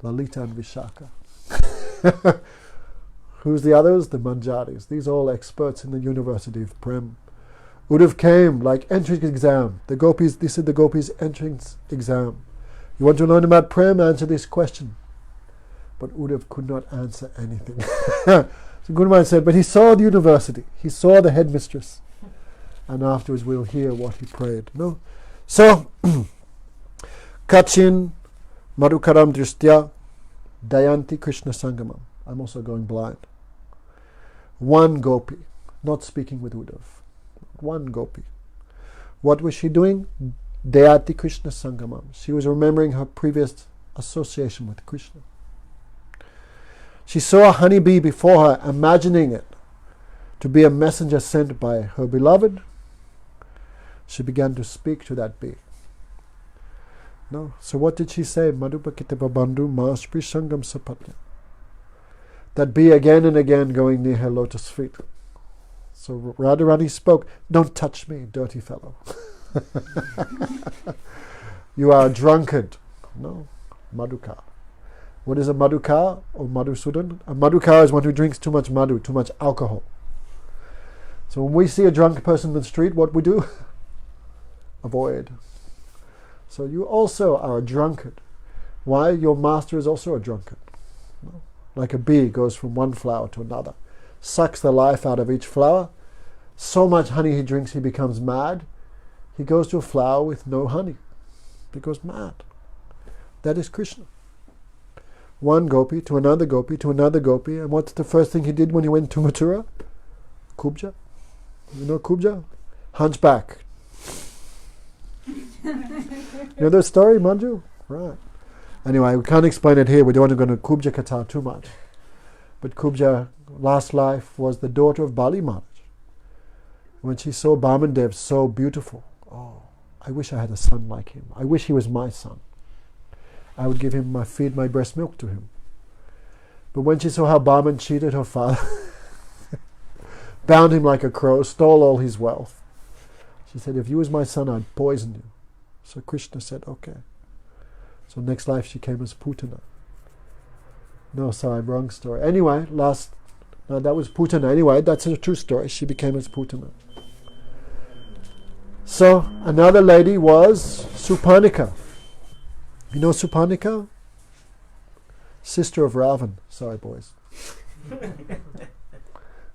Lalita and Vishaka. Who's the others? The Manjaris. These are all experts in the University of Prem. Uddhava came like entrance exam. The gopis, this is the gopis' entrance exam. You want to learn about Prem? Answer this question. But Uddhava could not answer anything. So Guru Maharaj said, but he saw the university. He saw the headmistress. And afterwards we'll hear what he prayed. No? So, Kachin Madhukaram Drishtya Dayanti Krishna Sangamam. I'm also going blind. One gopi, not speaking with Uddhava. One gopi. What was she doing? Dayati Krishna Sangamam. She was remembering her previous association with Krishna. She saw a honeybee before her, imagining it to be a messenger sent by her beloved. She began to speak to that bee. No. So what did she say? Madhupakitava bandhu maspri sangam sapatya. That bee again and again going near her lotus feet. So Radharani spoke, don't touch me, dirty fellow. You are a drunkard. No. Madhuka. What is a madhuka or madhusudan? A madhuka is one who drinks too much madhu, too much alcohol. So when we see a drunk person in the street, what we do? Avoid. So you also are a drunkard. Why? Your master is also a drunkard. No? Like a bee goes from one flower to another, sucks the life out of each flower. So much honey he drinks, he becomes mad. He goes to a flower with no honey. He goes mad. That is Krishna. One gopi to another gopi to another gopi. And what's the first thing he did when he went to Mathura? Kubja. You know Kubja? Hunchback. You know the story, Manju? Right. Anyway, we can't explain it here. We don't want to go into Kubja Katha too much. But Kubja, last life, was the daughter of Bali Maharaj. When she saw Bamandev so beautiful, oh, I wish I had a son like him. I wish he was my son. I would give him feed my breast milk to him. But when she saw how Baman cheated her father, bound him like a crow, stole all his wealth, she said, if you was my son, I'd poison you. So Krishna said, okay. So next life she came as Putana. No, sorry, wrong story. Anyway, that was Putana. Anyway, that's a true story. She became as Putana. So another lady was Supanika. You know Supanika? Sister of Ravan. Sorry, boys.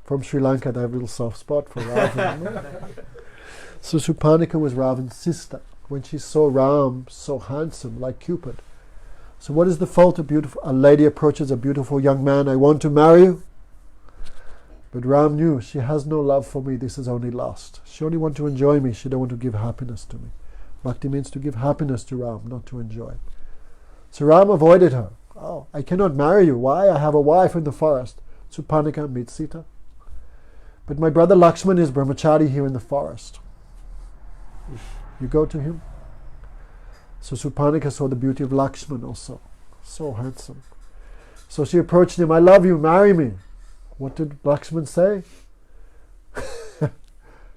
From Sri Lanka, they have a little soft spot for Ravan. So Supanika was Ravan's sister. When she saw Ram so handsome, like Cupid. So what is the fault of a lady approaches a beautiful young man, I want to marry you. But Ram knew, she has no love for me, this is only lust. She only wants to enjoy me, she don't want to give happiness to me. Bhakti means to give happiness to Ram, not to enjoy. So Ram avoided her. Oh, I cannot marry you. Why? I have a wife in the forest. Supanika meets Sita. But my brother Lakshman is brahmachari here in the forest. You go to him. So Supanika saw the beauty of Lakshman also. So handsome. So she approached him, I love you, marry me. What did Lakshman say?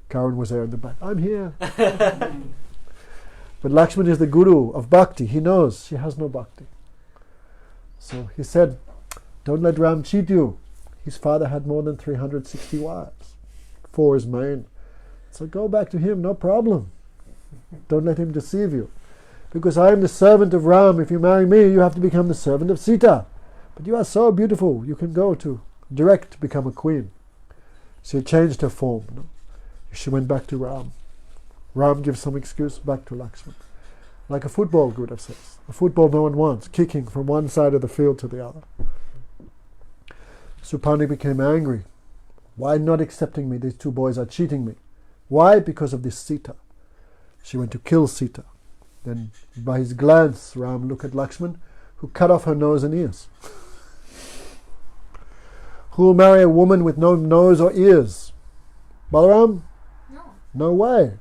Karan was there in the back. I'm here. But Lakshman is the guru of bhakti. He knows she has no bhakti. So he said, don't let Ram cheat you. His father had more than 360 wives. 4 is main. So go back to him, no problem. Don't let him deceive you. Because I am the servant of Ram. If you marry me, you have to become the servant of Sita. But you are so beautiful, you can go to direct become a queen. She changed her form. No? She went back to Ram. Ram gives some excuse back to Lakshman. Like a football, Gurudev says. A football no one wants, kicking from one side of the field to the other. Supani became angry. Why not accepting me? These 2 boys are cheating me. Why? Because of this Sita. She went to kill Sita. Then by his glance, Ram looked at Lakshman, who cut off her nose and ears. Who will marry a woman with no nose or ears? Balaram? No. No way.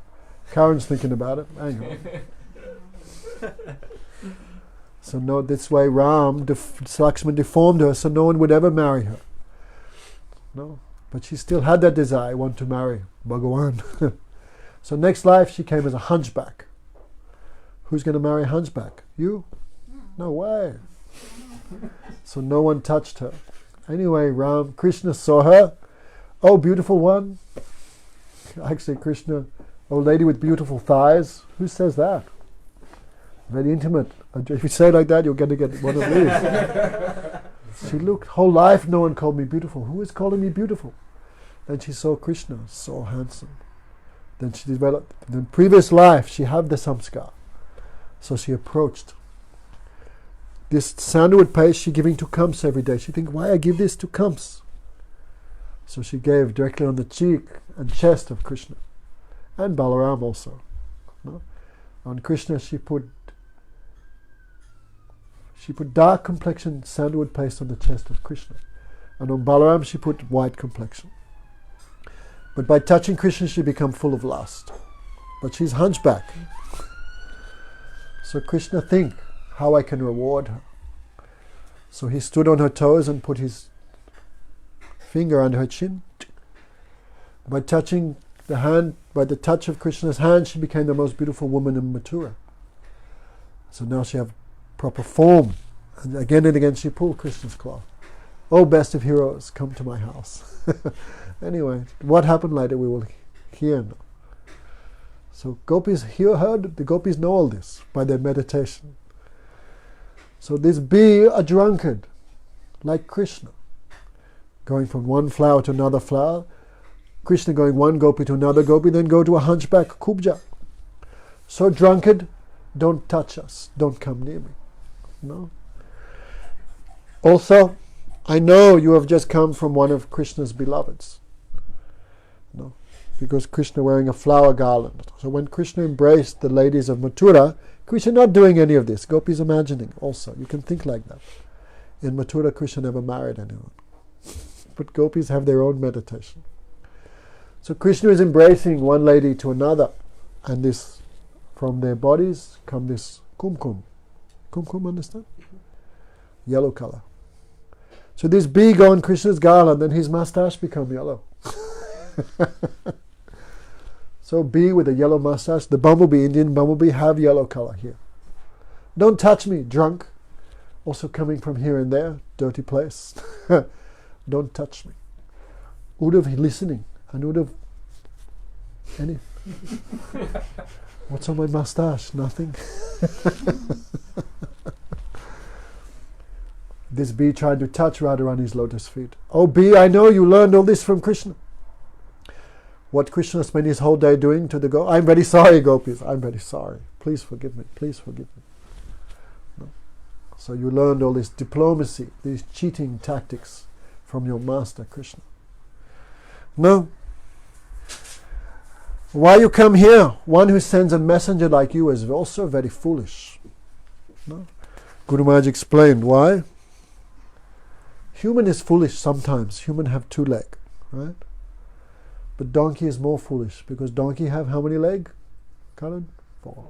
Karen's thinking about it. Hang on. So no, this way Lakshman deformed her so no one would ever marry her. No, but she still had that desire, want to marry Bhagawan. So next life she came as a hunchback. Who's going to marry a hunchback? You? No way. So no one touched her. Anyway, Krishna saw her. Oh, beautiful one. Actually, Krishna, old lady with beautiful thighs. Who says that? Very intimate. If you say it like that, you're going to get one of these. She looked, whole life no one called me beautiful. Who is calling me beautiful? Then she saw Krishna, so handsome. Then she developed, in the previous life, she had the samskar. So she approached. This sandalwood paste she giving to Kamsa every day. She think, why I give this to Kamsa? So she gave directly on the cheek and chest of Krishna. And Balaram also. No? On Krishna she put dark complexion sandalwood paste on the chest of Krishna. And on Balaram she put white complexion. But by touching Krishna she become full of lust. But she's hunchback. So Krishna think how I can reward her. So he stood on her toes and put his finger under her chin. By touching the hand, by the touch of Krishna's hand, she became the most beautiful woman in Mathura. So now she have proper form. And again she pulled Krishna's cloth. Oh, best of heroes, come to my house. Anyway, what happened later we will hear now. So gopis heard, the gopis know all this by their meditation. So this be a drunkard, like Krishna, going from one flower to another flower, Krishna going one gopi to another gopi, then go to a hunchback kubja. So drunkard, don't touch us, don't come near me. No. Also, I know you have just come from one of Krishna's beloveds. No. Because Krishna wearing a flower garland. So when Krishna embraced the ladies of Mathura, Krishna not doing any of this. Gopis imagining also. You can think like that. In Mathura, Krishna never married anyone. But gopis have their own meditation. So Krishna is embracing one lady to another. And this, from their bodies, come this kumkum. Kumkum, understand? Yellow color. So this bee go on Krishna's garland, then his mustache become yellow. So bee with a yellow mustache, the bumblebee, Indian bumblebee, have yellow color here. Don't touch me, drunk. Also coming from here and there, dirty place. Don't touch me. Uddhav listening, and Uddhav, any? What's on my mustache? Nothing. This bee tried to touch Radharani's lotus feet. Oh bee, I know you learned all this from Krishna. What Krishna spent his whole day doing to the gopis. I'm very sorry, gopis. I'm very sorry. Please forgive me. Please forgive me. No. So you learned all this diplomacy, these cheating tactics from your master, Krishna. No. Why you come here? One who sends a messenger like you is also very foolish. No. Guru Maharaj explained why. Human is foolish sometimes. Human have 2 legs, right? But donkey is more foolish because donkey have how many legs? Karan? 4.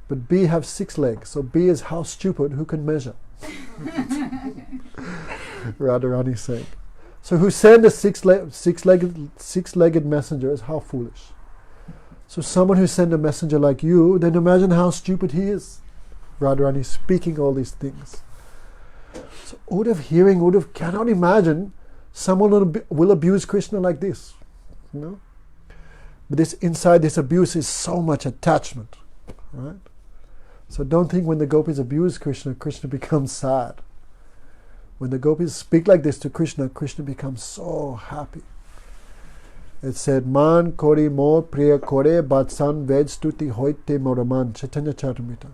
But bee have 6 legs. So bee is how stupid, who can measure? Radharani saying. So who send a six-legged messenger is how foolish. So someone who send a messenger like you, then imagine how stupid he is. Radharani speaking all these things. So Uddhav cannot imagine someone will abuse Krishna like this. You know? But inside this abuse is so much attachment. Right? So don't think when the gopis abuse Krishna, Krishna becomes sad. When the gopis speak like this to Krishna, Krishna becomes so happy. It said, Man kori mor priya kore batsan ved stuti hoite moraman Chaitanya Charitamrita.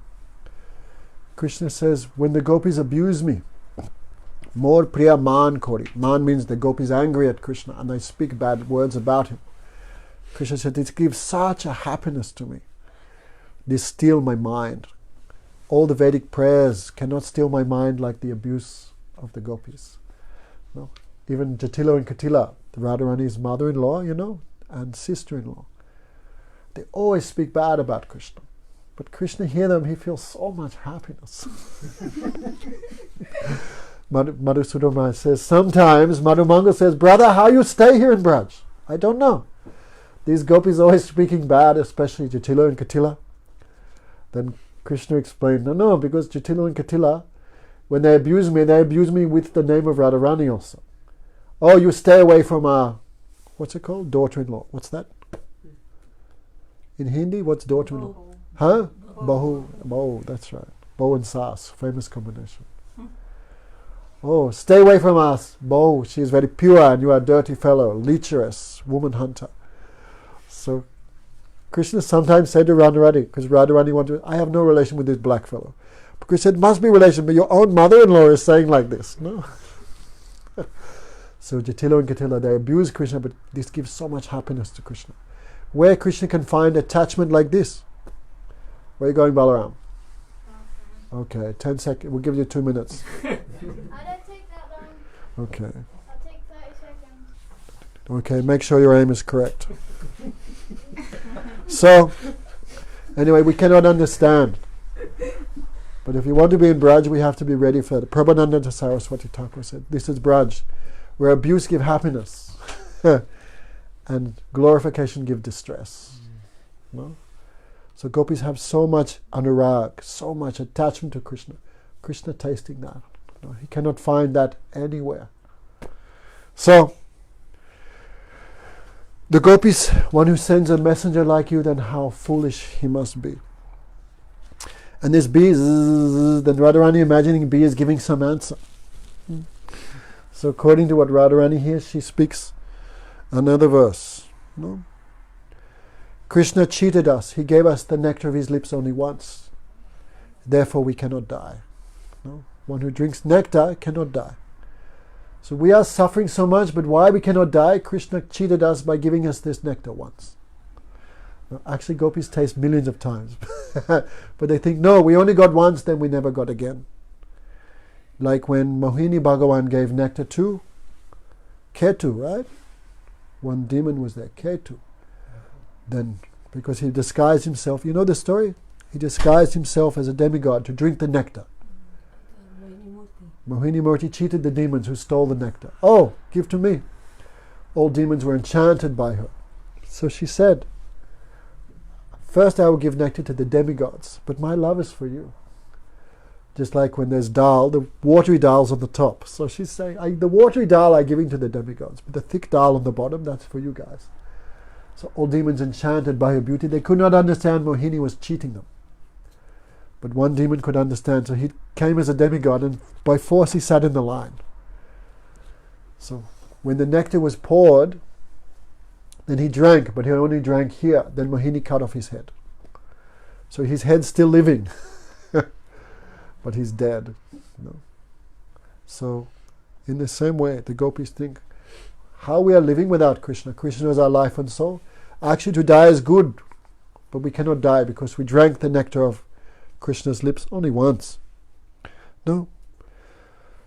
Krishna says, when the gopis abuse me, more priya man kori. Man means the gopis angry at Krishna and they speak bad words about him. Krishna said, it gives such a happiness to me. This steal my mind. All the Vedic prayers cannot steal my mind like the abuse of the gopis. No? Even Jatila and Katila, the Radharani's mother-in-law, and sister-in-law. They always speak bad about Krishna. But Krishna hear them, he feels so much happiness. Madhusudama says, sometimes Madhumanga says, brother, how you stay here in Braj? I don't know. These gopis always speaking bad, especially Jatila and Katila. Then Krishna explained, no, because Jatila and Katila, when they abuse me with the name of Radharani also. Oh, you stay away from our, what's it called? Daughter-in-law. What's that? In Hindi, what's daughter-in-law? Huh? Bahu, that's right. Bahu and Sas, famous combination. Oh, stay away from us, Bahu. She is very pure and you are a dirty fellow, lecherous, woman hunter. So Krishna sometimes said to Radharani, because Radharani wanted, I have no relation with this black fellow. But Krishna said, must be relation, but your own mother-in-law is saying like this. No. So Jatila and Katila, they abuse Krishna, but this gives so much happiness to Krishna. Where Krishna can find attachment like this? Where are you going, Balaram? Okay, 10 seconds. We'll give you 2 minutes. I don't take that long. Okay. I'll take 30 seconds. Okay, make sure your aim is correct. So, anyway, we cannot understand. But if you want to be in Braj, we have to be ready for it. Prabhupada Saraswati Thakur said, this is Braj, where abuse give happiness and glorification give distress. No? So gopis have so much anurag, so much attachment to Krishna. Krishna tasting that. No, he cannot find that anywhere. So, the gopis, one who sends a messenger like you, then how foolish he must be. And this bee, then Radharani imagining bee is giving some answer. So according to what Radharani hears, she speaks another verse. No? Krishna cheated us. He gave us the nectar of his lips only once. Therefore we cannot die. No? One who drinks nectar cannot die. So we are suffering so much, but why we cannot die? Krishna cheated us by giving us this nectar once. Now, actually, gopis taste millions of times. But they think, no, we only got once, then we never got again. Like when Mohini Bhagavan gave nectar to Ketu, right? One demon was there, Ketu. Then, because he disguised himself, you know the story? He disguised himself as a demigod to drink the nectar. Mohini Murti cheated the demons who stole the nectar. Oh, give to me. All demons were enchanted by her. So she said, first I will give nectar to the demigods, but my love is for you. Just like when there's dal, the watery dal's on the top. So she's saying, the watery dal I'm giving to the demigods, but the thick dal on the bottom, that's for you guys. So all demons enchanted by her beauty, they could not understand Mohini was cheating them. But one demon could understand, so he came as a demigod and by force he sat in the line. So when the nectar was poured, then he drank, but he only drank here. Then Mohini cut off his head. So his head's still living, but he's dead. No? So in the same way, the gopis think, how we are living without Krishna. Krishna is our life and soul. Actually to die is good, but we cannot die because we drank the nectar of Krishna's lips only once. No.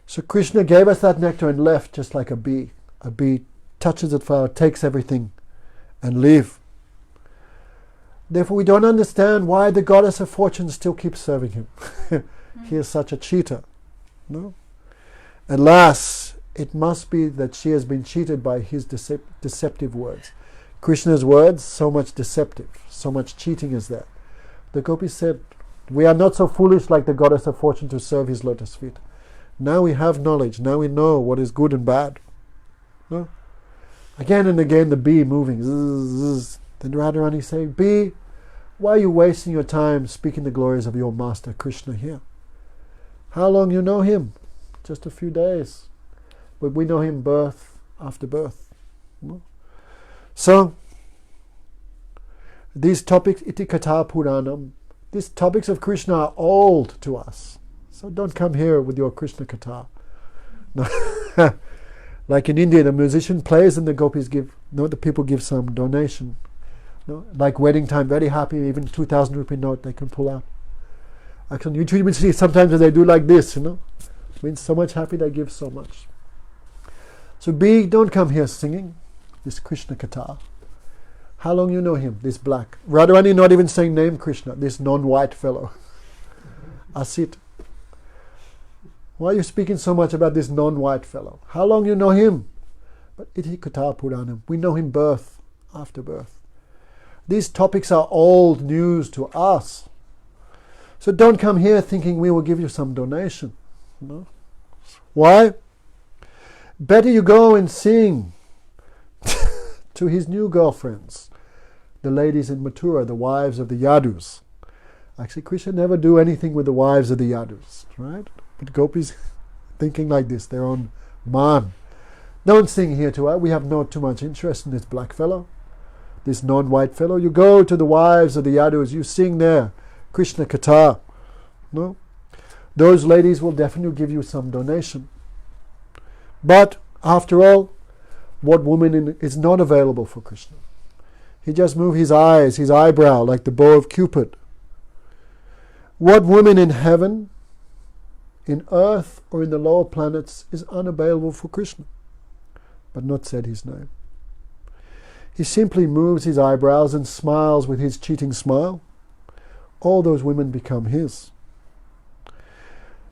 So Krishna gave us that nectar and left just like a bee. A bee touches it flower, takes everything and leave. Therefore we don't understand why the goddess of fortune still keeps serving him. He is such a cheater. No? Alas, it must be that she has been cheated by his deceptive words. Krishna's words, so much deceptive, so much cheating is there. The gopis said, we are not so foolish like the goddess of fortune to serve his lotus feet. Now we have knowledge. Now we know what is good and bad. No? Again and again the bee moving. Zzz. Then Radharani saying, bee, why are you wasting your time speaking the glories of your master Krishna here? How long you know him? Just a few days. But we know him birth after birth. No? So, these topics, iti katha puranam, these topics of Krishna are old to us. So don't come here with your Krishna katha. No. Like in India, the musician plays and the gopis give, no, the people give some donation. No? Like wedding time, very happy, even 2,000 rupee note they can pull out. Actually, you even see sometimes they do like this, you know. Means so much happy they give so much. So don't come here singing this Krishna katha. How long you know him, this black? Radharani not even saying name Krishna, this non-white fellow. Asit. Why are you speaking so much about this non-white fellow? How long you know him? But iti kata puranam. We know him birth after birth. These topics are old news to us. So don't come here thinking we will give you some donation. No? Why? Better you go and sing to his new girlfriends, the ladies in Mathura, the wives of the Yadus. Actually, Krishna never do anything with the wives of the Yadus, right? But gopis thinking like this, they're on man. Don't sing here to us. We have not too much interest in this black fellow, this non-white fellow. You go to the wives of the Yadus, you sing there, Krishna Katha. No? Those ladies will definitely give you some donation. But, after all, what woman is not available for Krishna? He just moved his eyes, his eyebrow, like the bow of Cupid. What woman in heaven, in earth, or in the lower planets is unavailable for Krishna, but not said his name? He simply moves his eyebrows and smiles with his cheating smile. All those women become his.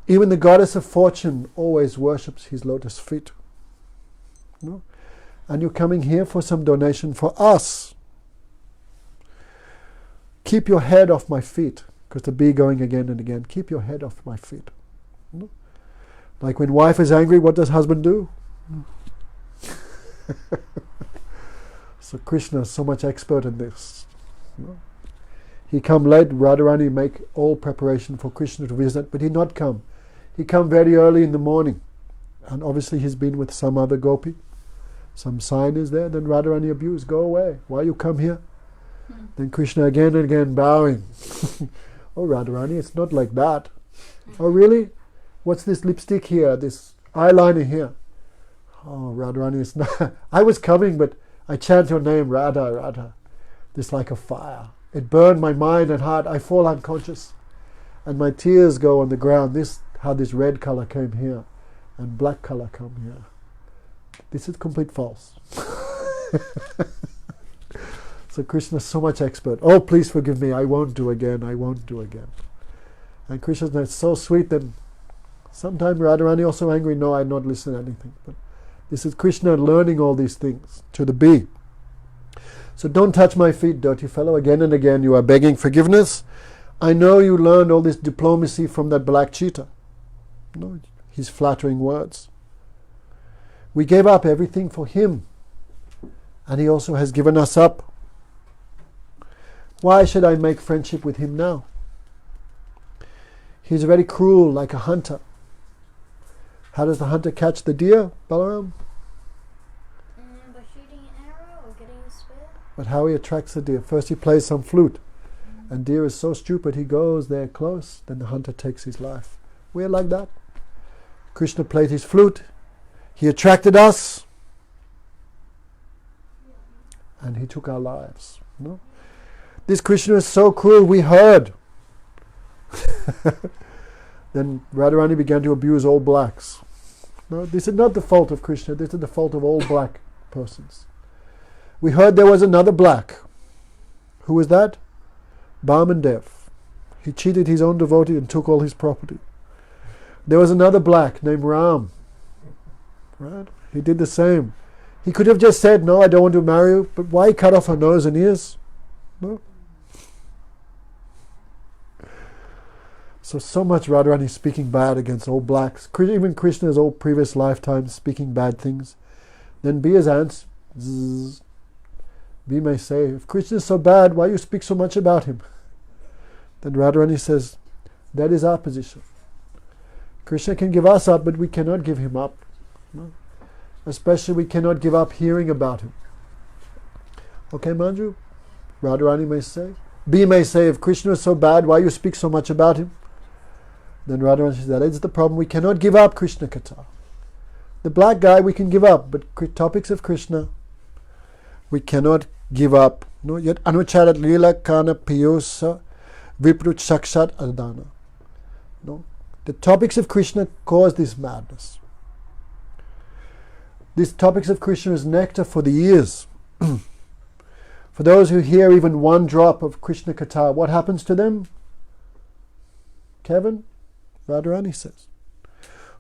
Even the goddess of fortune always worships his lotus feet. No? And you're coming here for some donation for us. Keep your head off my feet, because the bee going again and again. Keep your head off my feet. No? Like when wife is angry, what does husband do? So Krishna is so much expert in this. No? He come late, Radharani make all preparation for Krishna to visit, but he not come. He come very early in the morning. And obviously he's been with some other gopi. Some sign is there, then Radharani abused, go away. Why you come here? Then Krishna again and again bowing. Oh Radharani, it's not like that. Oh really? What's this lipstick here, this eyeliner here? Oh Radharani, it's not. I was coming, but I chant your name, Radha, Radha. This like a fire. It burned my mind and heart. I fall unconscious. And my tears go on the ground. This, how this red color came here and black color come here. This is complete false. So Krishna is so much expert. Oh, please forgive me. I won't do again. I won't do again. And Krishna is so sweet that sometimes Radharani also angry. No, I not listen to anything. But this is Krishna learning all these things to the bee. So don't touch my feet, dirty fellow. Again and again you are begging forgiveness. I know you learned all this diplomacy from that black cheetah. No, his flattering words. We gave up everything for him, and he also has given us up. Why should I make friendship with him now? He's very cruel, like a hunter. How does the hunter catch the deer, Balaram? By shooting an arrow or getting a spear. But how he attracts the deer? First he plays some flute, and deer is so stupid he goes there close, then the hunter takes his life. We're like that. Krishna played his flute, he attracted us, and he took our lives. No? This Krishna is so cruel, we heard. Then Radharani began to abuse all blacks. No, this is not the fault of Krishna, this is the fault of all black persons. We heard there was another black. Who was that? Bhamandev. He cheated his own devotee and took all his property. There was another black named Ram. Right? He did the same. He could have just said, no, I don't want to marry you, but why cut off her nose and ears? No? So much Radharani speaking bad against all blacks. Even Krishna's all previous lifetimes speaking bad things. Then Bia's ants, Bia may say, if Krishna is so bad, why you speak so much about him? Then Radharani says, that is our position. Krishna can give us up, but we cannot give him up. No? Especially we cannot give up hearing about him. Okay, Manju? Radharani may say. Bia may say, if Krishna is so bad, why you speak so much about him? Then Radharani says, that is the problem. We cannot give up Krishna Katha. The black guy we can give up, but topics of Krishna we cannot give up. No, yet anucharat lila kana piyosa viprut sakshat adana. No, the topics of Krishna cause this madness. These topics of Krishna is nectar for the ears. For For those who hear even one drop of Krishna Katha, what happens to them? Kevin? Radharani says.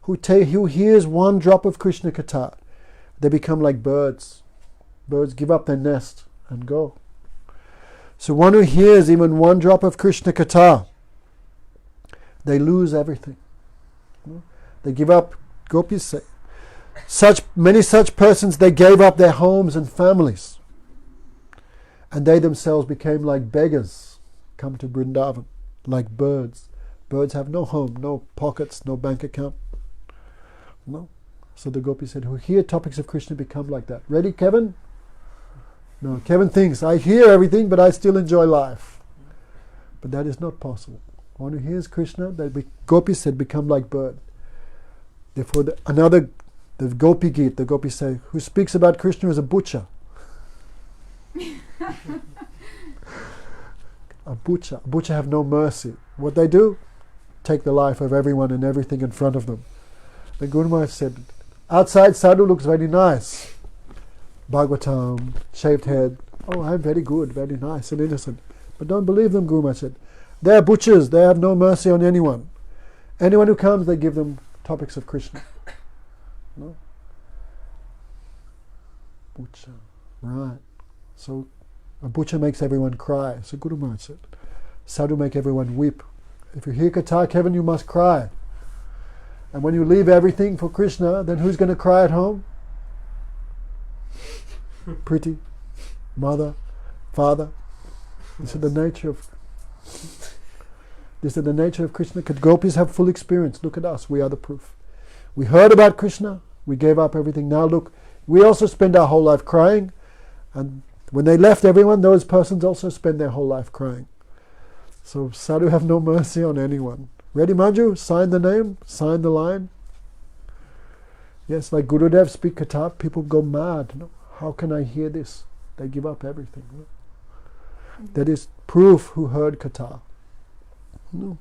Who hears one drop of Krishna Katha, they become like birds. Birds give up their nest and go. So one who hears even one drop of Krishna Katha, they lose everything. They give up, gopis say. Many such persons, they gave up their homes and families. And they themselves became like beggars, come to Vrindavan, like birds. Birds have no home, no pockets, no bank account. No. So the gopis said, who hear topics of Krishna become like that. Ready, Kevin? No, Kevin thinks, I hear everything, but I still enjoy life. But that is not possible. One who hears Krishna, the gopis said, become like bird. Therefore, the Uddhava-gita, the gopis say, who speaks about Krishna is a butcher. A butcher have no mercy. What they do? Take the life of everyone and everything in front of them. The Guru Maharaj said, outside sadhu looks very nice. Bhagavatam, shaved head. Oh, I'm very good, very nice and innocent. But don't believe them, Guru Maharaj said. They are butchers, they have no mercy on anyone. Anyone who comes, they give them topics of Krishna. No? Butcher. Right. So a butcher makes everyone cry. So Guru Maharaj said. Sadhu make everyone weep. If you hear Katha, Kevin, you must cry. And when you leave everything for Krishna, then who's going to cry at home? Pretty, mother, father. This is the nature of Krishna. Gopis have full experience. Look at us, we are the proof. We heard about Krishna, we gave up everything. Now look, we also spend our whole life crying, and when they left everyone, those persons also spend their whole life crying. So sadhu have no mercy on anyone. Ready, Manju? Sign the name, sign the line. Yes, like Gurudev speak Katha, people go mad. No? How can I hear this? They give up everything. No? That is proof who heard Katha. No.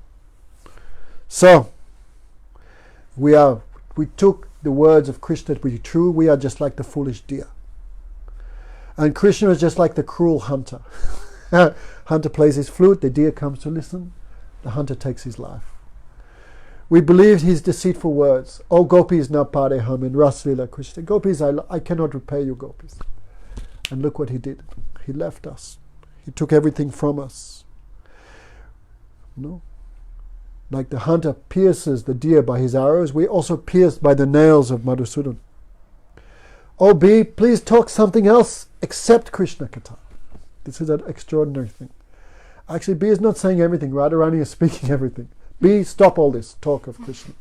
So, we took the words of Krishna to be true. We are just like the foolish deer. And Krishna is just like the cruel hunter. Hunter plays his flute, the deer comes to listen, the hunter takes his life. We believed his deceitful words. Oh gopis na pareham in Raslila Krishna. Gopis, I cannot repay you, gopis. And look what he did. He left us. He took everything from us. No? Like the hunter pierces the deer by his arrows, we also pierced by the nails of Madhusudan. Oh B, please talk something else except Krishna Katha. This is an extraordinary thing. Actually, B is not saying everything. Radharani is speaking everything. B, stop all this talk of Krishna.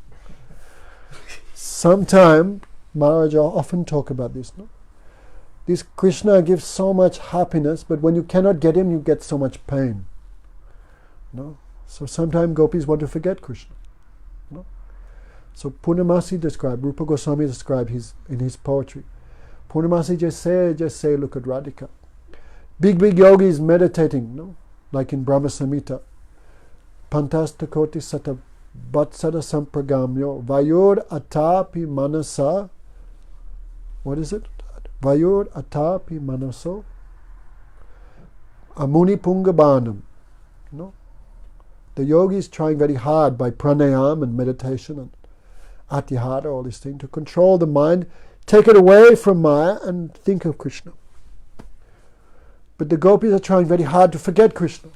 Sometime, Maharaj often talk about this. No? This Krishna gives so much happiness, but when you cannot get him, you get so much pain. No? So sometimes gopis want to forget Krishna. No? So Purnamasi described, Rupa Goswami described in his poetry. Purnamasi just say, look at Radhika. Big yogis meditating, no? Like in Brahma Samhita. Pantastakoti sata batsara sampragamyo vayor atapi manasa. What is it? Vayor atapi manaso amuni pungabanam. No? The yogi is trying very hard by pranayam and meditation and atihara, all these things, to control the mind, take it away from Maya and think of Krishna. But the gopis are trying very hard to forget Krishna.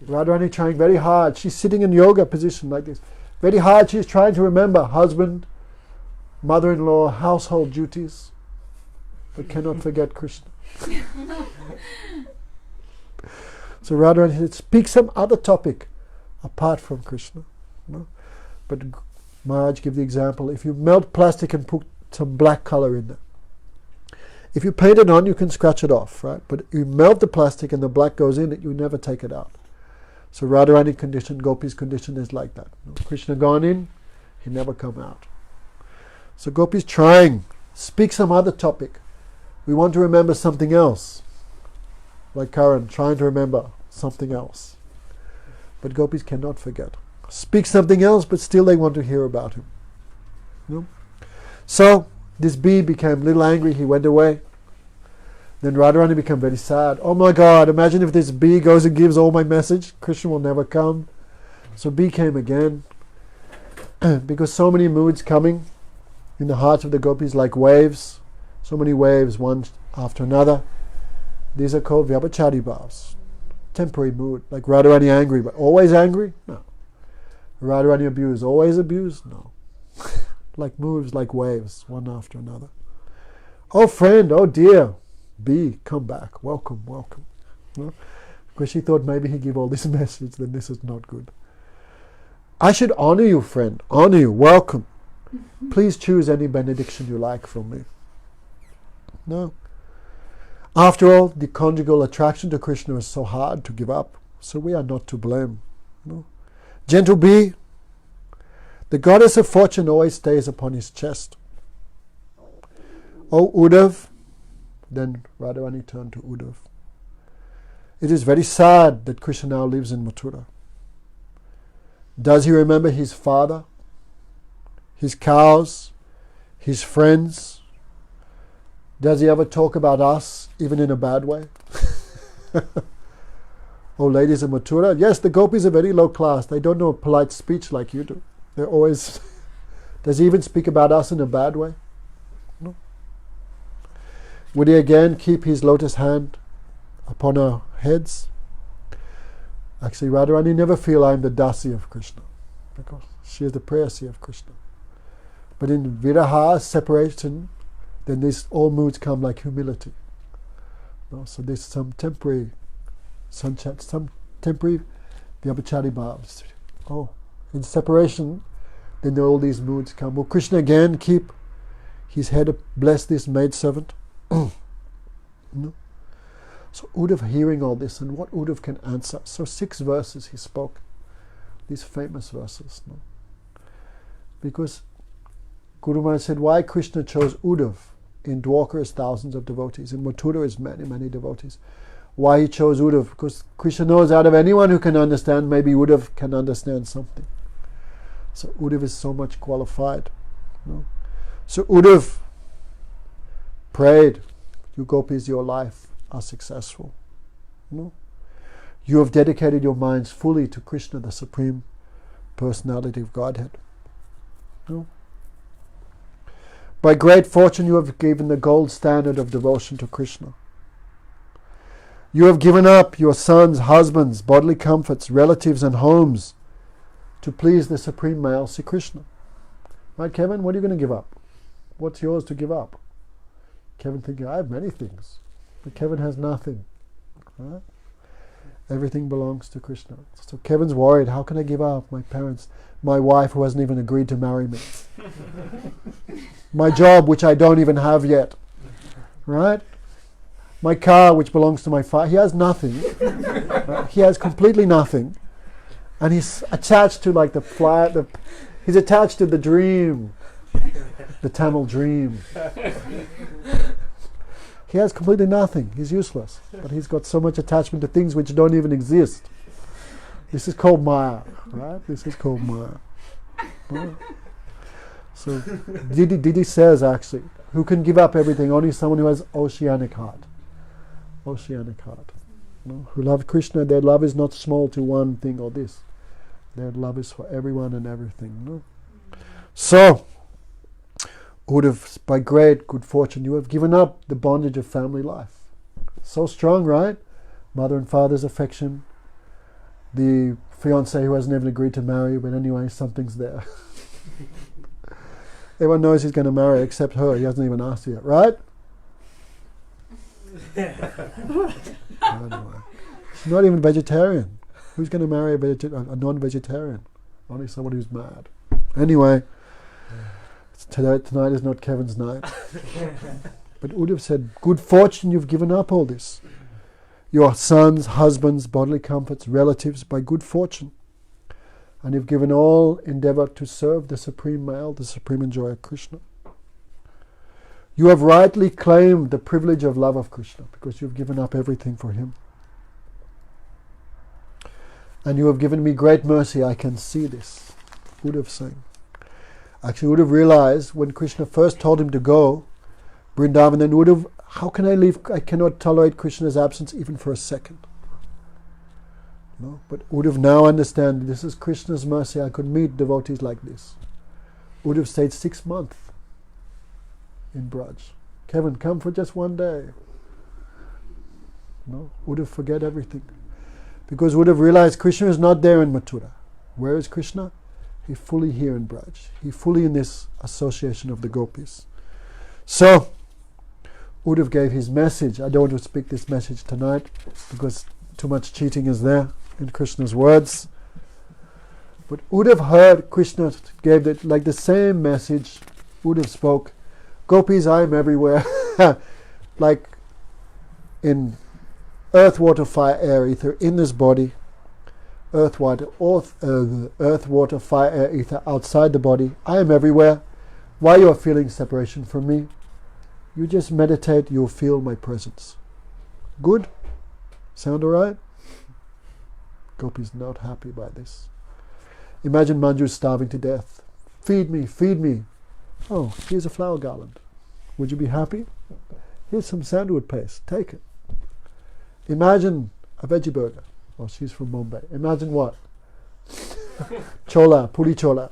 Radharani trying very hard. She's sitting in yoga position like this. Very hard she's trying to remember husband, mother-in-law, household duties, but cannot forget Krishna. So Radharani said, speak some other topic apart from Krishna. No? But Maharaj gave the example, if you melt plastic and put some black color in there, if you paint it on, you can scratch it off, right? But you melt the plastic and the black goes in it, you never take it out. So Radharani condition, Gopi's condition is like that. Krishna gone in, he never come out. So Gopi's trying, speak some other topic. We want to remember something else. Like Karan, trying to remember something else. But Gopis cannot forget. Speak something else, but still they want to hear about him. You know? So, this bee became a little angry, he went away. Then Radharani became very sad. Oh my God, imagine if this bee goes and gives all my message, Krishna will never come. So bee came again. Because so many moods coming in the hearts of the gopis like waves. So many waves, one after another. These are called vyabhachari bhavs. Temporary mood. Like Radharani angry, but always angry? No. Radharani abused, always abused? No. Like moves, like waves, one after another. Oh friend, oh dear, bee, come back, welcome, welcome. No? Because she thought maybe he give all this message, then this is not good. I should honor you, friend, honor you, welcome. Please choose any benediction you like from me. No. After all, the conjugal attraction to Krishna is so hard to give up, so we are not to blame. No. Gentle bee, the goddess of fortune always stays upon his chest. Oh Uddhav, then Radharani turned to Uddhav. It is very sad that Krishna now lives in Mathura. Does he remember his father, his cows, his friends? Does he ever talk about us, even in a bad way? Oh, ladies of Mathura, yes, the gopis are very low class. They don't know polite speech like you do. They're always... Does he even speak about us in a bad way? No. Would he again keep his lotus hand upon our heads? Actually, Radharani never feel I am the dasi of Krishna, because she is the prayasi of Krishna. But in viraha, separation, then these all moods come like humility. No? So there's some temporary vyabhachari bhavs. Oh, in separation, then all these moods come. Will Krishna again keep his head, bless this maidservant? No? So Uddhav hearing all this, and what Uddhav can answer. So 6 verses he spoke, these famous verses. No? Because Guru Maharaj said, why Krishna chose Uddhav? In Dwarka is thousands of devotees, in Mathura is many, many devotees. Why he chose Uddhav? Because Krishna knows out of anyone who can understand, maybe Uddhav can understand something. So Uddhav is so much qualified. No? So Uddhav prayed, you gopis, your life are successful. No? You have dedicated your minds fully to Krishna, the Supreme Personality of Godhead. No? By great fortune you have given the gold standard of devotion to Krishna. You have given up your sons, husbands, bodily comforts, relatives and homes to please the Supreme Male, Sri Krishna. Right, Kevin? What are you going to give up? What's yours to give up? Kevin thinking, I have many things. But Kevin has nothing. Right? Everything belongs to Krishna. So Kevin's worried, how can I give up my parents, my wife who hasn't even agreed to marry me? My job, which I don't even have yet. Right? My car, which belongs to my father. He has nothing. Right? He has completely nothing. And he's attached to like he's attached to the dream. The Tamil dream. He has completely nothing. He's useless. But he's got so much attachment to things which don't even exist. This is called Maya. Right? This is called Maya. Right? So Didi says actually, who can give up everything? Only someone who has oceanic heart. Oceanic heart. No? Who love Krishna, their love is not small to one thing or this. Their love is for everyone and everything. No? So, Uddhav, by great good fortune, you have given up the bondage of family life. So strong, right? Mother and father's affection. The fiancé who hasn't even agreed to marry, but anyway, something's there. Everyone knows he's going to marry except her. He hasn't even asked yet, right? Anyway. She's not even vegetarian. Who's going to marry a non-vegetarian? Only someone who's mad. Anyway, tonight is not Kevin's night. But Uddhav said, good fortune, you've given up all this. Your sons, husbands, bodily comforts, relatives, by good fortune. And you've given all endeavor to serve the Supreme Male, the Supreme Enjoyer, Krishna. You have rightly claimed the privilege of love of Krishna because you've given up everything for him. And you have given me great mercy, I can see this. Uddhav saying. Actually, Uddhav realized when Krishna first told him to go, Vrindavan, then Uddhav How can I live? I cannot tolerate Krishna's absence even for a second. No? But Uddhava now understand this is Krishna's mercy. I could meet devotees like this. Uddhava stayed 6 months in Braj. Kevin, come for just one day. No, Uddhava forget everything. Because Uddhava realized Krishna is not there in Mathura. Where is Krishna? He's fully here in Braj. He's fully in this association of the gopis. So, Uddhava gave his message. I don't want to speak this message tonight because too much cheating is there in Krishna's words. But Uddhava heard Krishna gave it like the same message. Uddhava spoke, Gopis, I am everywhere. Like in earth, water, fire, air, ether, in this body. Earth, water, fire, air, ether, outside the body. I am everywhere. Why you are feeling separation from me? You just meditate, you'll feel my presence. Good? Sound alright? Gopi's not happy by this. Imagine Manju starving to death. Feed me, feed me. Oh, here's a flower garland. Would you be happy? Here's some sandalwood paste. Take it. Imagine a veggie burger. Oh, she's from Mumbai. Imagine what? Chola, puri chola.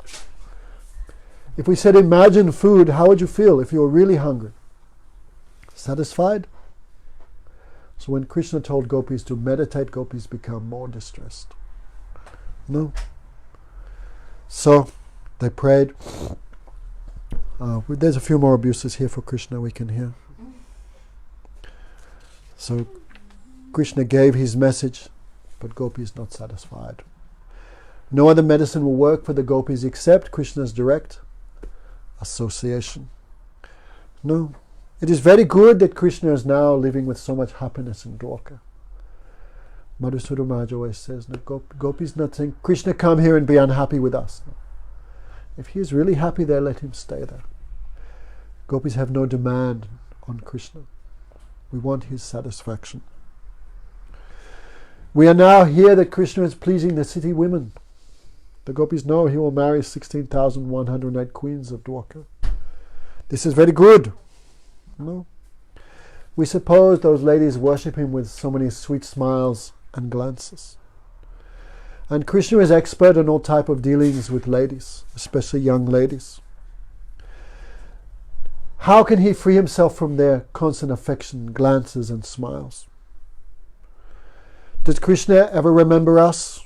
If we said imagine food, how would you feel if you were really hungry? Satisfied? So when Krishna told gopis to meditate, gopis become more distressed. No. So they prayed. There's a few more abuses here for Krishna we can hear. So Krishna gave his message, but Gopi is not satisfied. No other medicine will work for the gopis except Krishna's direct association. No. It is very good that Krishna is now living with so much happiness in Dwarka. Madhusudana Maharaj always says, no, Gopi is not saying, Krishna, come here and be unhappy with us. No. If he is really happy there, let him stay there. Gopis have no demand on Krishna. We want his satisfaction. We are now here that Krishna is pleasing the city women. The gopis know he will marry 16,108 queens of Dwarka. This is very good. No? We suppose those ladies worship him with so many sweet smiles and glances. And Krishna is expert in all type of dealings with ladies, especially young ladies. How can he free himself from their constant affection, glances and smiles? Does Krishna ever remember us?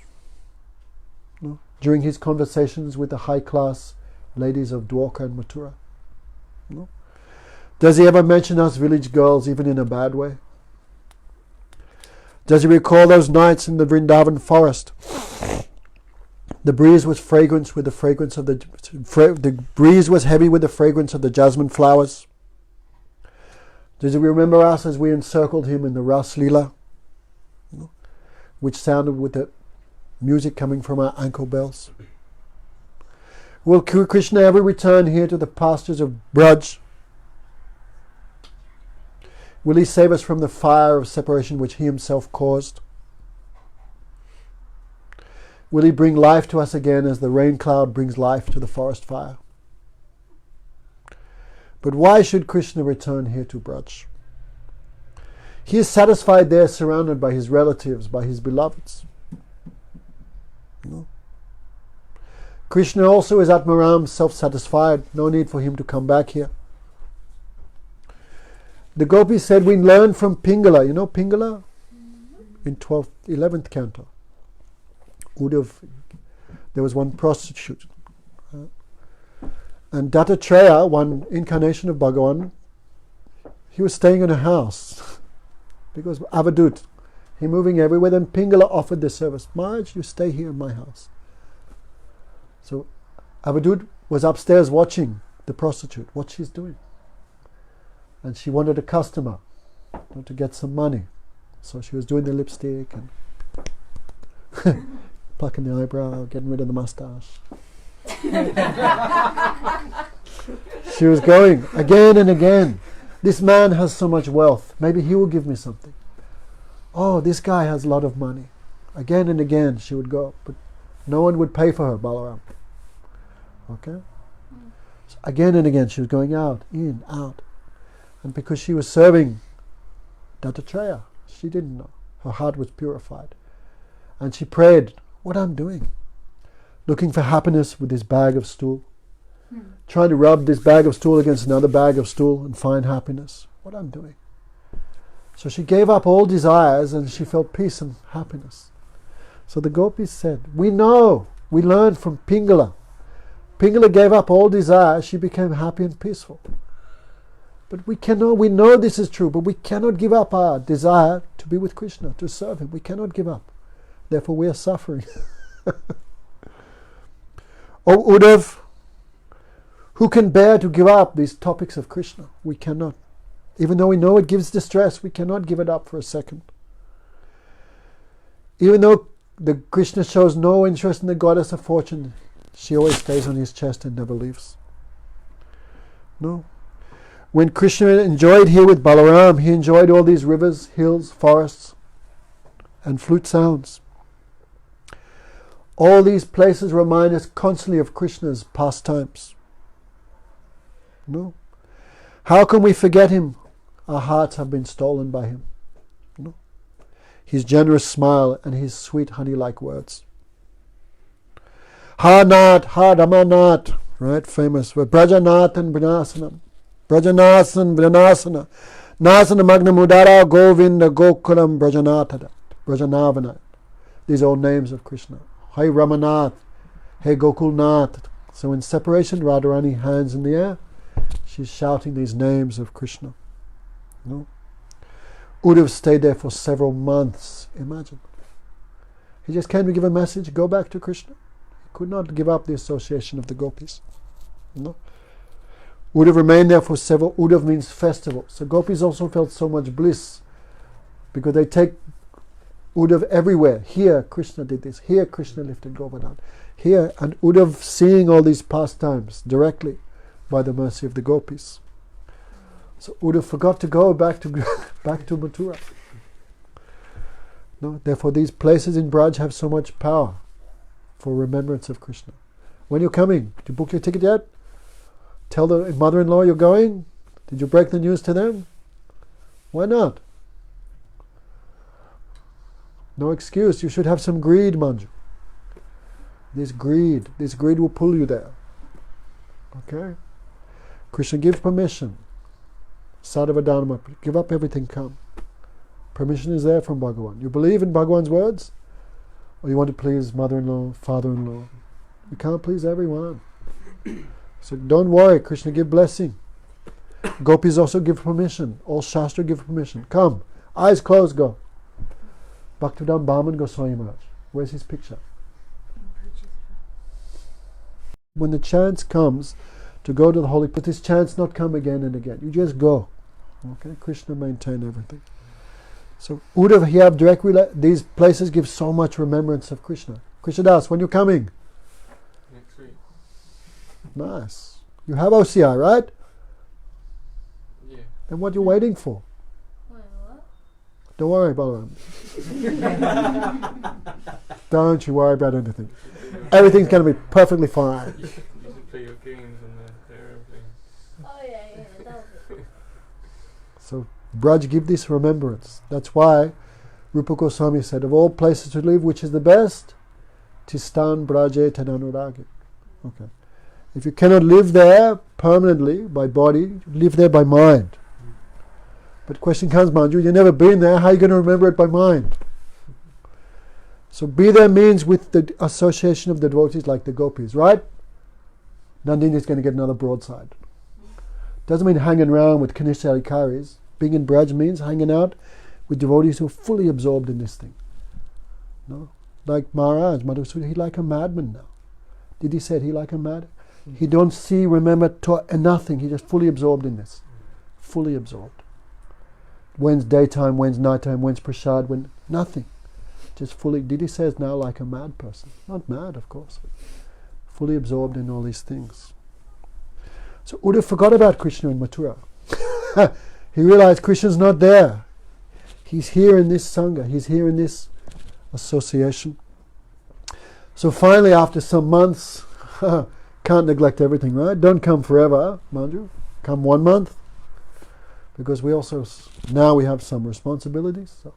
No? During his conversations with the high-class ladies of Dwarka and Mathura? No? Does he ever mention us village girls even in a bad way? Does he recall those nights in the Vrindavan forest? The breeze was fragrance with the fragrance of the breeze was heavy with the fragrance of the jasmine flowers. Does he remember us as we encircled him in the Ras Leela, which sounded with the music coming from our ankle bells? Will Krishna ever return here to the pastures of Braj? Will he save us from the fire of separation which he himself caused? Will he bring life to us again as the rain cloud brings life to the forest fire? But why should Krishna return here to Braj? He is satisfied there, surrounded by his relatives, by his beloveds. No. Krishna also is Atmaram, self-satisfied. No need for him to come back here. The gopis said, we learn from Pingala. You know Pingala? In 11th canto. There was one prostitute. And Dattatreya, one incarnation of Bhagavan, he was staying in a house. Because Avadut, he moving everywhere. Then Pingala offered the service. Maharaj, you stay here in my house. So Avadut was upstairs watching the prostitute, what she's doing. And she wanted a customer to get some money. So she was doing the lipstick and plucking the eyebrow, getting rid of the mustache. She was going again and again. This man has so much wealth. Maybe he will give me something. Oh, this guy has a lot of money. Again and again she would go. But no one would pay for her, Balaram. Okay? So again and again she was going out, in, out. And because she was serving Dattatreya, she didn't know. Her heart was purified. And she prayed, what I'm doing? Looking for happiness with this bag of stool. Trying to rub this bag of stool against another bag of stool and find happiness. What I'm doing. So she gave up all desires and she felt peace and happiness. So the gopis said, we know, we learned from Pingala. Pingala gave up all desire, she became happy and peaceful. But we know this is true, but we cannot give up our desire to be with Krishna, to serve him. We cannot give up. Therefore we are suffering. Oh Uddhav, who can bear to give up these topics of Krishna? We cannot. Even though we know it gives distress, we cannot give it up for a second. Even though the Krishna shows no interest in the goddess of fortune, she always stays on his chest and never leaves. No. When Krishna enjoyed here with Balaram, he enjoyed all these rivers, hills, forests, and flute sounds. All these places remind us constantly of Krishna's pastimes. No. How can we forget him? Our hearts have been stolen by him. No. His generous smile and his sweet honey-like words. Ha Nath, Ha Dhamanath, right? Famous. Brajanath and Brinasanam. Brajanasan, Brinasana. Nasana Magnamudara Govinda Gokulam Brajanathada. Brajanavana. These are all names of Krishna. Hey Ramanath. Hey Gokulnath. So in separation, Radharani hands in the air. She's shouting these names of Krishna. No? Uddhav stayed there for several months. Imagine. He just came to give a message, go back to Krishna. He could not give up the association of the gopis. No? Uddhav remained there for several. Uddhav means festival. So gopis also felt so much bliss because they take Uddhav everywhere. Here Krishna did this. Here Krishna lifted Govardhan. Here, and Uddhav seeing all these pastimes directly by the mercy of the gopis. So Uddhav forgot to go back to Mathura. No? Therefore these places in Braj have so much power for remembrance of Krishna. When you're coming, did you book your ticket yet? Tell the mother-in-law you're going? Did you break the news to them? Why not? No excuse. You should have some greed, Manju. This greed will pull you there. Okay? Krishna, give permission. Sadhavadhanama, give up everything, come. Permission is there from Bhagavan. You believe in Bhagavan's words? Or you want to please mother-in-law, father-in-law? You can't please everyone. So don't worry, Krishna give blessing. Gopis also give permission. All Shastra give permission. Come, eyes closed, go. Bhaktivedanta Bhaman Goswami Maharaj. Where's his picture? When the chance comes to go to the holy place, this chance not come again and again. You just go. Okay, Krishna maintain everything. So Uddhav here have direct these places give so much remembrance of Krishna. Krishnadas, when you're coming? Next week. Nice. You have OCI, right? Yeah. Then what are you waiting for? Wait, what? Don't worry, Balaram. Don't you worry about anything. Everything's going to be perfectly fine. You should play your games on the airplane. Oh yeah, that was it. So Braj give this remembrance. That's why Rupa Goswami said, of all places to live, which is the best? Tistan Braje Tananuragi. Okay. If you cannot live there permanently by body, live there by mind. But question comes, Manju, you've never been there, how are you going to remember it by mind? So be there means with the association of the devotees like the gopis, right? Nandini is going to get another broadside. Doesn't mean hanging around with Kanishya Adhikaris. Being in Braj means hanging out with devotees who are fully absorbed in this thing. No? Like Maharaj, Madhusudana, he's like a madman now. Did he say he like a mad? He don't see, remember, nothing. He's just fully absorbed in this. Fully absorbed. When's daytime, when's nighttime, when's prasad, when nothing. Just fully, Didi says now like a mad person. Not mad, of course, but fully absorbed in all these things. So Uddhav forgot about Krishna in Mathura. He realized Krishna's not there. He's here in this Sangha. He's here in this association. So finally, after some months, can't neglect everything, right? Don't come forever, Manju. Come 1 month. Because we also, now we have some responsibilities. So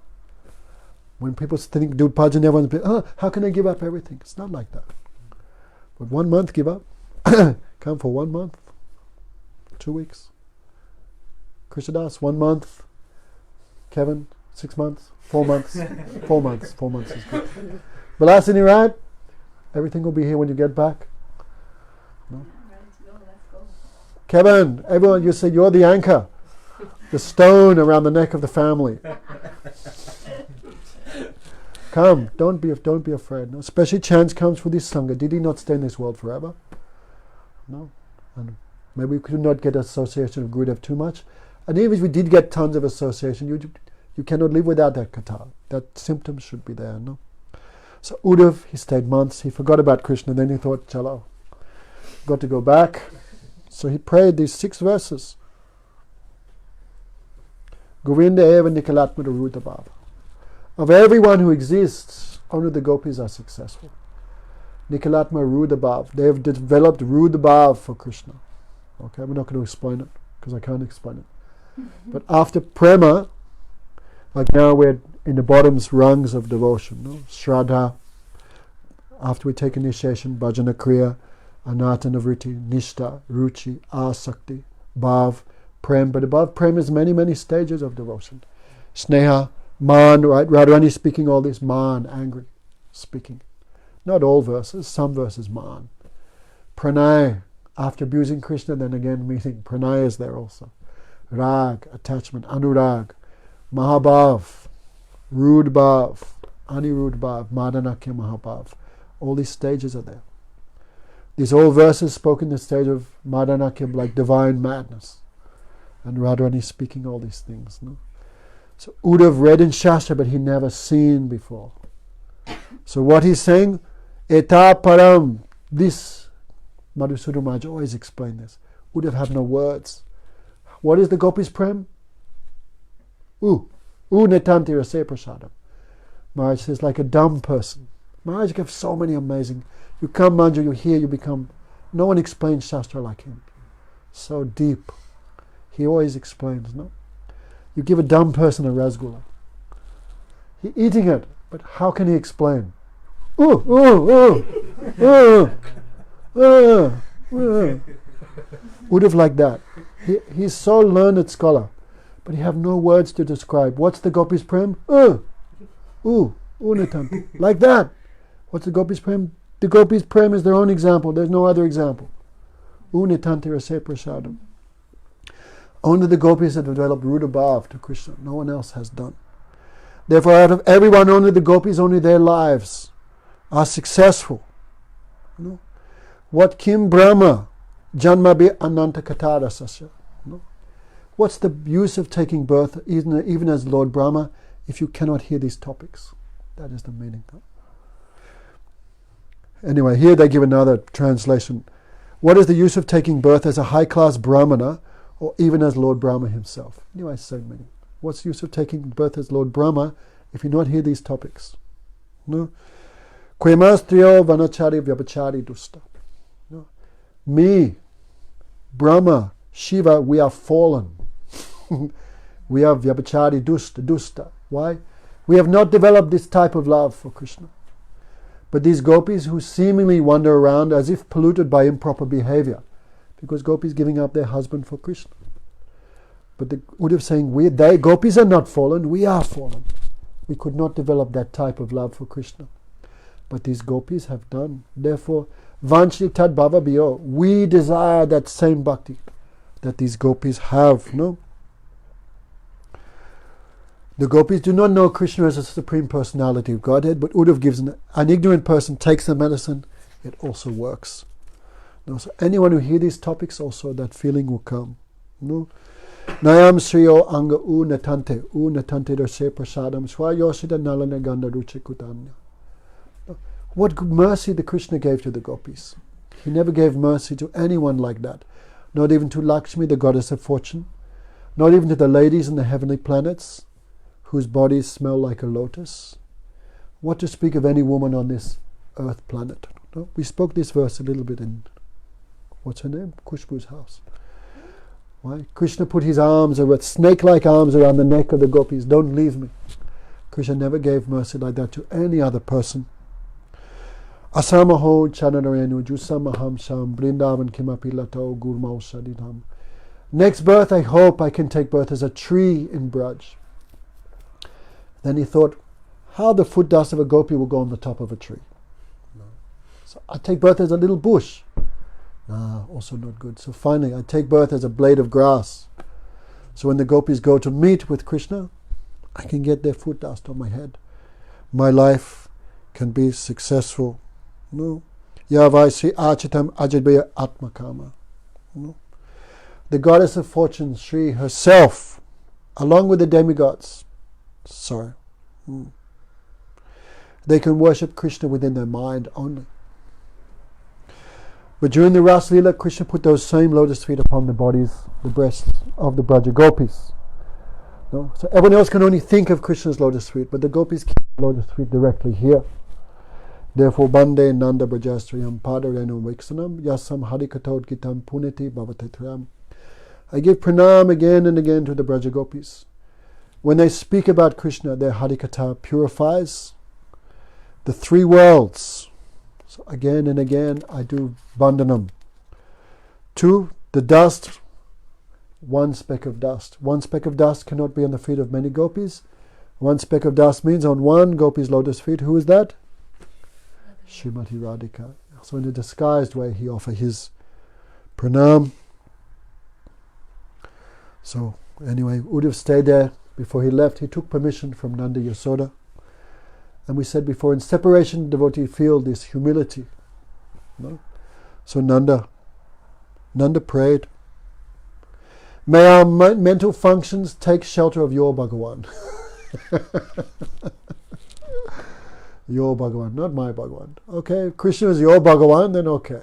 when people think do bhajan, everyone's how can I give up everything? It's not like that. But 1 month, give up. Come for 1 month, 2 weeks. Krishnadas, 1 month. Kevin, 6 months, 4 months. 4 months. 4 months is good. Balasini, right? Everything will be here when you get back. No? Kevin, everyone, you say you're the anchor, the stone around the neck of the family. Come, don't be afraid. No? Especially chance comes for this sangha. Did he not stay in this world forever? No. And maybe we could not get association of Gurudev too much. And even if we did get tons of association, you cannot live without that kata. That symptom should be there, no? So Uddhav, he stayed months, he forgot about Krishna, then he thought, chalo, got to go back. So he prayed these 6 verses. Govinda eva nikalatma rutabhava. Of everyone who exists, only the gopis are successful. Nikalatma rudabhav. They have developed rudabhav for Krishna. Okay, we're not going to explain it, because I can't explain it. But after prema, like now we're in the bottoms rungs of devotion. No? Shraddha, after we take initiation, bhajana kriya, anatana vritti, nishta, ruchi, asakti, bhav, prem. But above prem is many, many stages of devotion. Sneha, man, right? Radharani speaking all this, man, angry, speaking. Not all verses, some verses man. Pranay, after abusing Krishna, then again meeting. Pranay is there also. Rag, attachment, anurag, mahabhav, rudbhav, anirudbhav, madanakya mahabhav. All these stages are there. These all verses spoke in the stage of madanakya, like divine madness. And Radharani speaking all these things. No? So Uddhav read in Shastra, but he never seen before. So what he's saying, Eta param, this, Madhusudana Maharaj always explained this. Uddhav have no words. What is the gopis prem? Netanti rase prasadam. Maharaj says, like a dumb person. Maharaj gives so many amazing. You come, Manju, you hear, you become. No one explains Shastra like him. So deep. He always explains, no? You give a dumb person a rasgulla. He's eating it, but how can he explain? Uddhav like that. He's so learned scholar, but he have no words to describe. What's the gopis prem? Netanti. Like that. What's the gopis prem? The gopis prem is their own example. There's no other example. Netanti rase prasadam. Only the gopis have developed rudabhav to Krishna. No one else has done. Therefore, out of everyone, only the gopis, only their lives are successful. No? What Kim Brahma janma be ananta katara sasya? No? What's the use of taking birth, even as Lord Brahma, if you cannot hear these topics? That is the meaning. Anyway, here they give another translation. What is the use of taking birth as a high-class Brahmana, or even as Lord Brahma himself? Anyway, same meaning. What's the use of taking birth as Lord Brahma if you not hear these topics? No? Kvemastriyo vanachari vyabachari dusta. No? Me, Brahma, Shiva, we are fallen. We are vyabachari dusta. Why? We have not developed this type of love for Krishna. But these gopis who seemingly wander around as if polluted by improper behavior, because gopis giving up their husband for Krishna. But the Uddhav saying, gopis are not fallen, we are fallen. We could not develop that type of love for Krishna. But these gopis have done. Therefore, vanchi tad bhava bhyo, we desire that same bhakti that these gopis have. No? The gopis do not know Krishna as a supreme personality of Godhead, but Uddhav gives an ignorant person takes the medicine, it also works. No, so anyone who hears these topics also, that feeling will come. No? Nayam sriyo anga natante rase prasadam swayosida nalana ganda ruche kutanya. What mercy the Krishna gave to the gopis. He never gave mercy to anyone like that. Not even to Lakshmi, the goddess of fortune. Not even to the ladies in the heavenly planets, whose bodies smell like a lotus. What to speak of any woman on this earth planet. No? We spoke this verse a little bit in, what's her name? Kushbu's house. Why? Krishna put his arms, snake-like arms around the neck of the gopis. Don't leave me. Krishna never gave mercy like that to any other person. Asamaho chanarayanu jusamaham sham brindavan kimapi lato gurmau sadidham. Next birth, I hope I can take birth as a tree in Braj. Then he thought, how the foot dust of a gopi will go on the top of a tree. No. So I take birth as a little bush. Also not good. So finally, I take birth as a blade of grass. So when the gopis go to meet with Krishna, I can get their foot dust on my head. My life can be successful. No. Yavaisi achitam ajadbaya atmakama. No. The goddess of fortune, Shri herself, along with the demigods, they can worship Krishna within their mind only. But during the Ras Leela, Krishna put those same lotus feet upon the bodies, the breasts of the Braja gopis. No? So everyone else can only think of Krishna's lotus feet, but the gopis keep the lotus feet directly here. Therefore, Bande Nanda Brajastriyam Padarenu Viksanam Yasam Harikatod Gitam Puniti Bhavatetram. I give pranam again and again to the Braja gopis. When they speak about Krishna, their Harikatha purifies the three worlds. So again and again I do bandhanam. 2, the dust, one speck of dust. One speck of dust cannot be on the feet of many gopis. One speck of dust means on one gopi's lotus feet. Who is that? Srimati Radhika. So in a disguised way he offers his pranam. So anyway, Uddhava stayed there. Before he left, he took permission from Nanda Yasoda. And we said before, in separation, devotee feel this humility. No? So Nanda prayed, may our mental functions take shelter of your Bhagavan. Your Bhagavan, not my Bhagavan. Okay, if Krishna is your Bhagavan, then okay.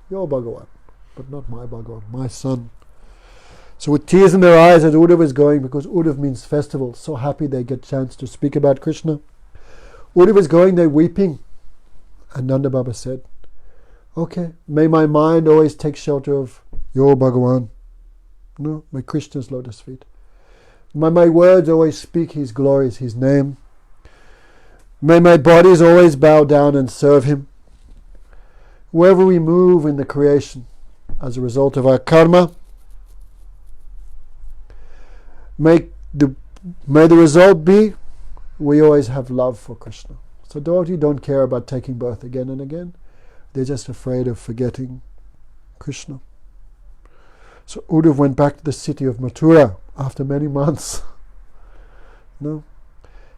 Your Bhagavan, but not my Bhagavan, my son. So with tears in their eyes as Uddhava is going, because Uddhava means festival, so happy they get chance to speak about Krishna. Uddhava is going, they're weeping. And Nanda Baba said, okay, may my mind always take shelter of your Bhagavan. No, my Krishna's lotus feet. May my words always speak his glories, his name. May my bodies always bow down and serve him. Wherever we move in the creation, as a result of our karma, may the result be we always have love for Krishna. So devotees don't care about taking birth again and again. They're just afraid of forgetting Krishna. So Uddhava went back to the city of Mathura after many months. No,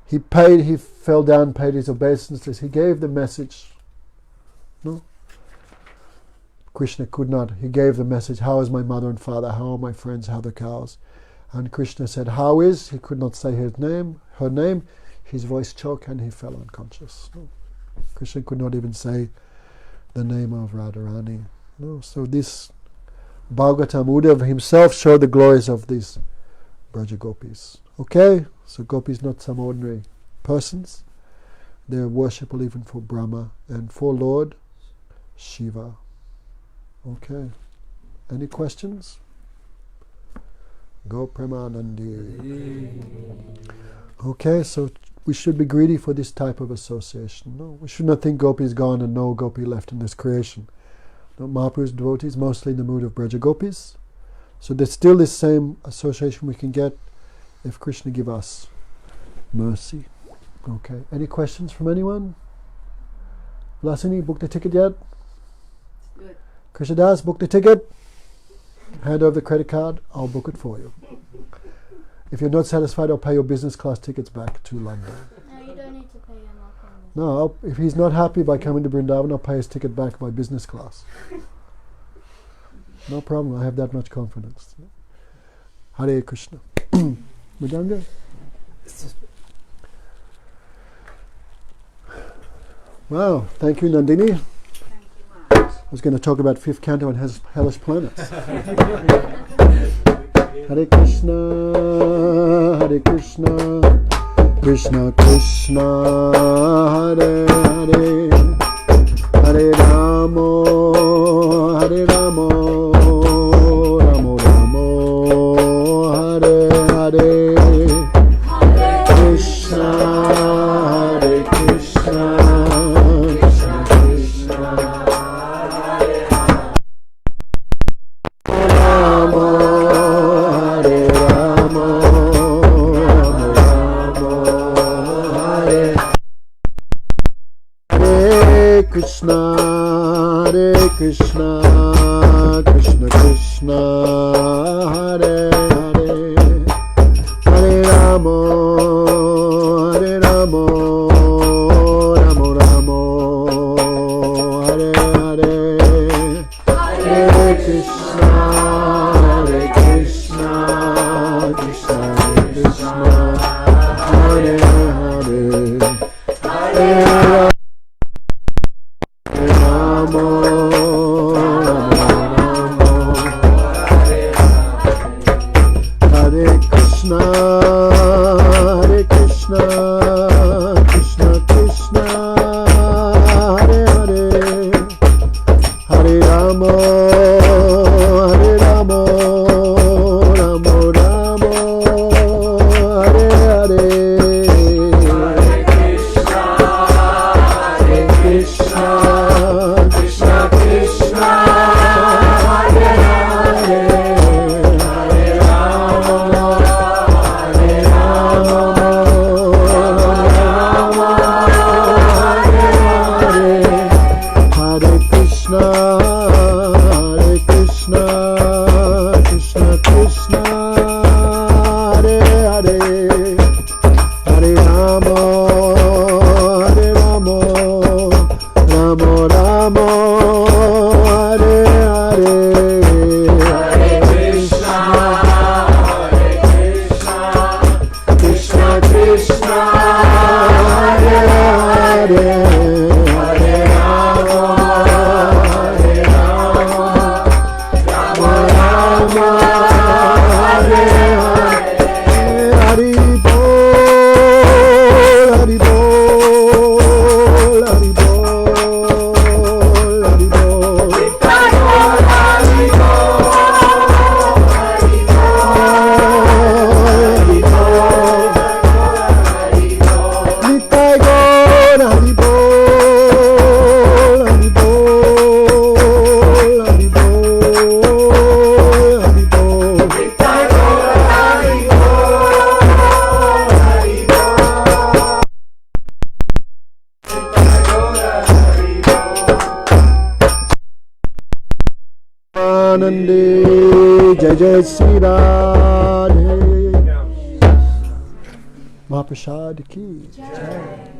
he fell down, paid his obeisances. He gave the message. No, Krishna could not. He gave the message, how is my mother and father? How are my friends? How are the cows? And Krishna said, how is? He could not say her name. His voice choked and he fell unconscious. No. Krishna could not even say the name of Radharani. No. So this Bhagavatam, Uddhava himself showed the glories of these Braja gopis. Okay, so gopis not some ordinary persons. They are worshipable even for Brahma and for Lord Shiva. Okay. Any questions? Go Premanandi. Okay, so we should be greedy for this type of association. No, we should not think Gopi is gone and no Gopi left in this creation. No, Mahaprabhu's devotees mostly in the mood of Braja gopis. So there's still this same association we can get if Krishna give us mercy. Okay. Any questions from anyone? Lasini, booked the ticket yet? Good. Krishnadas, booked the ticket? Hand over the credit card, I'll book it for you. If you're not satisfied, I'll pay your business class tickets back to London. No, you don't need to pay him off. No, if he's not happy by coming to Vrindavan, I'll pay his ticket back by business class. No problem, I have that much confidence. Hare Krishna. Mridanga? Wow, thank you, Nandini. Thank you, Mark. I was going to talk about fifth canto and hellish planets. Hare Krishna, Hare Krishna, Krishna Krishna, Hare Hare, Hare Ramo, Hare Ramo, Ramo Ramo, Krishna, Krishna Krishna, Hare Hare, Hare Ramo, Hare Ramo, Ramo Ramo, Hare Hare, Hare Krishna, Hare Krishna, Krishna Krishna, Hare Hare, Hare Ramo, Hare Krishna, Hare Krishna, Krishna Krishna, Hare Hare, Hare Ramo, Hare Ramo, Ramo Ramo, Hare Hare, Hare Krishna, Krishna Krishna, Hare Hare, Hare Rama, Hare Rama, Rama Hare Hare, Hare Krishna, Hare Krishna, Krishna Krishna, Hare Hare, Hare Rama, Hare Rama, Ramo Ramo, Hare Hare, Hare Krishna, Hare Krishna, Krishna Krishna, Hare Hare, Hare Rama, Hare Rama, Rama Rama, Hare Hare, Hari Bol, Hari Bol, Hari Bol, Hari Bol. Nitai Gaur, Hari Bol, Hari Bol, Hari Bol, Hari Bol. Anande, Jai Jai Sri Radhe, Mahaprasad ki Jai.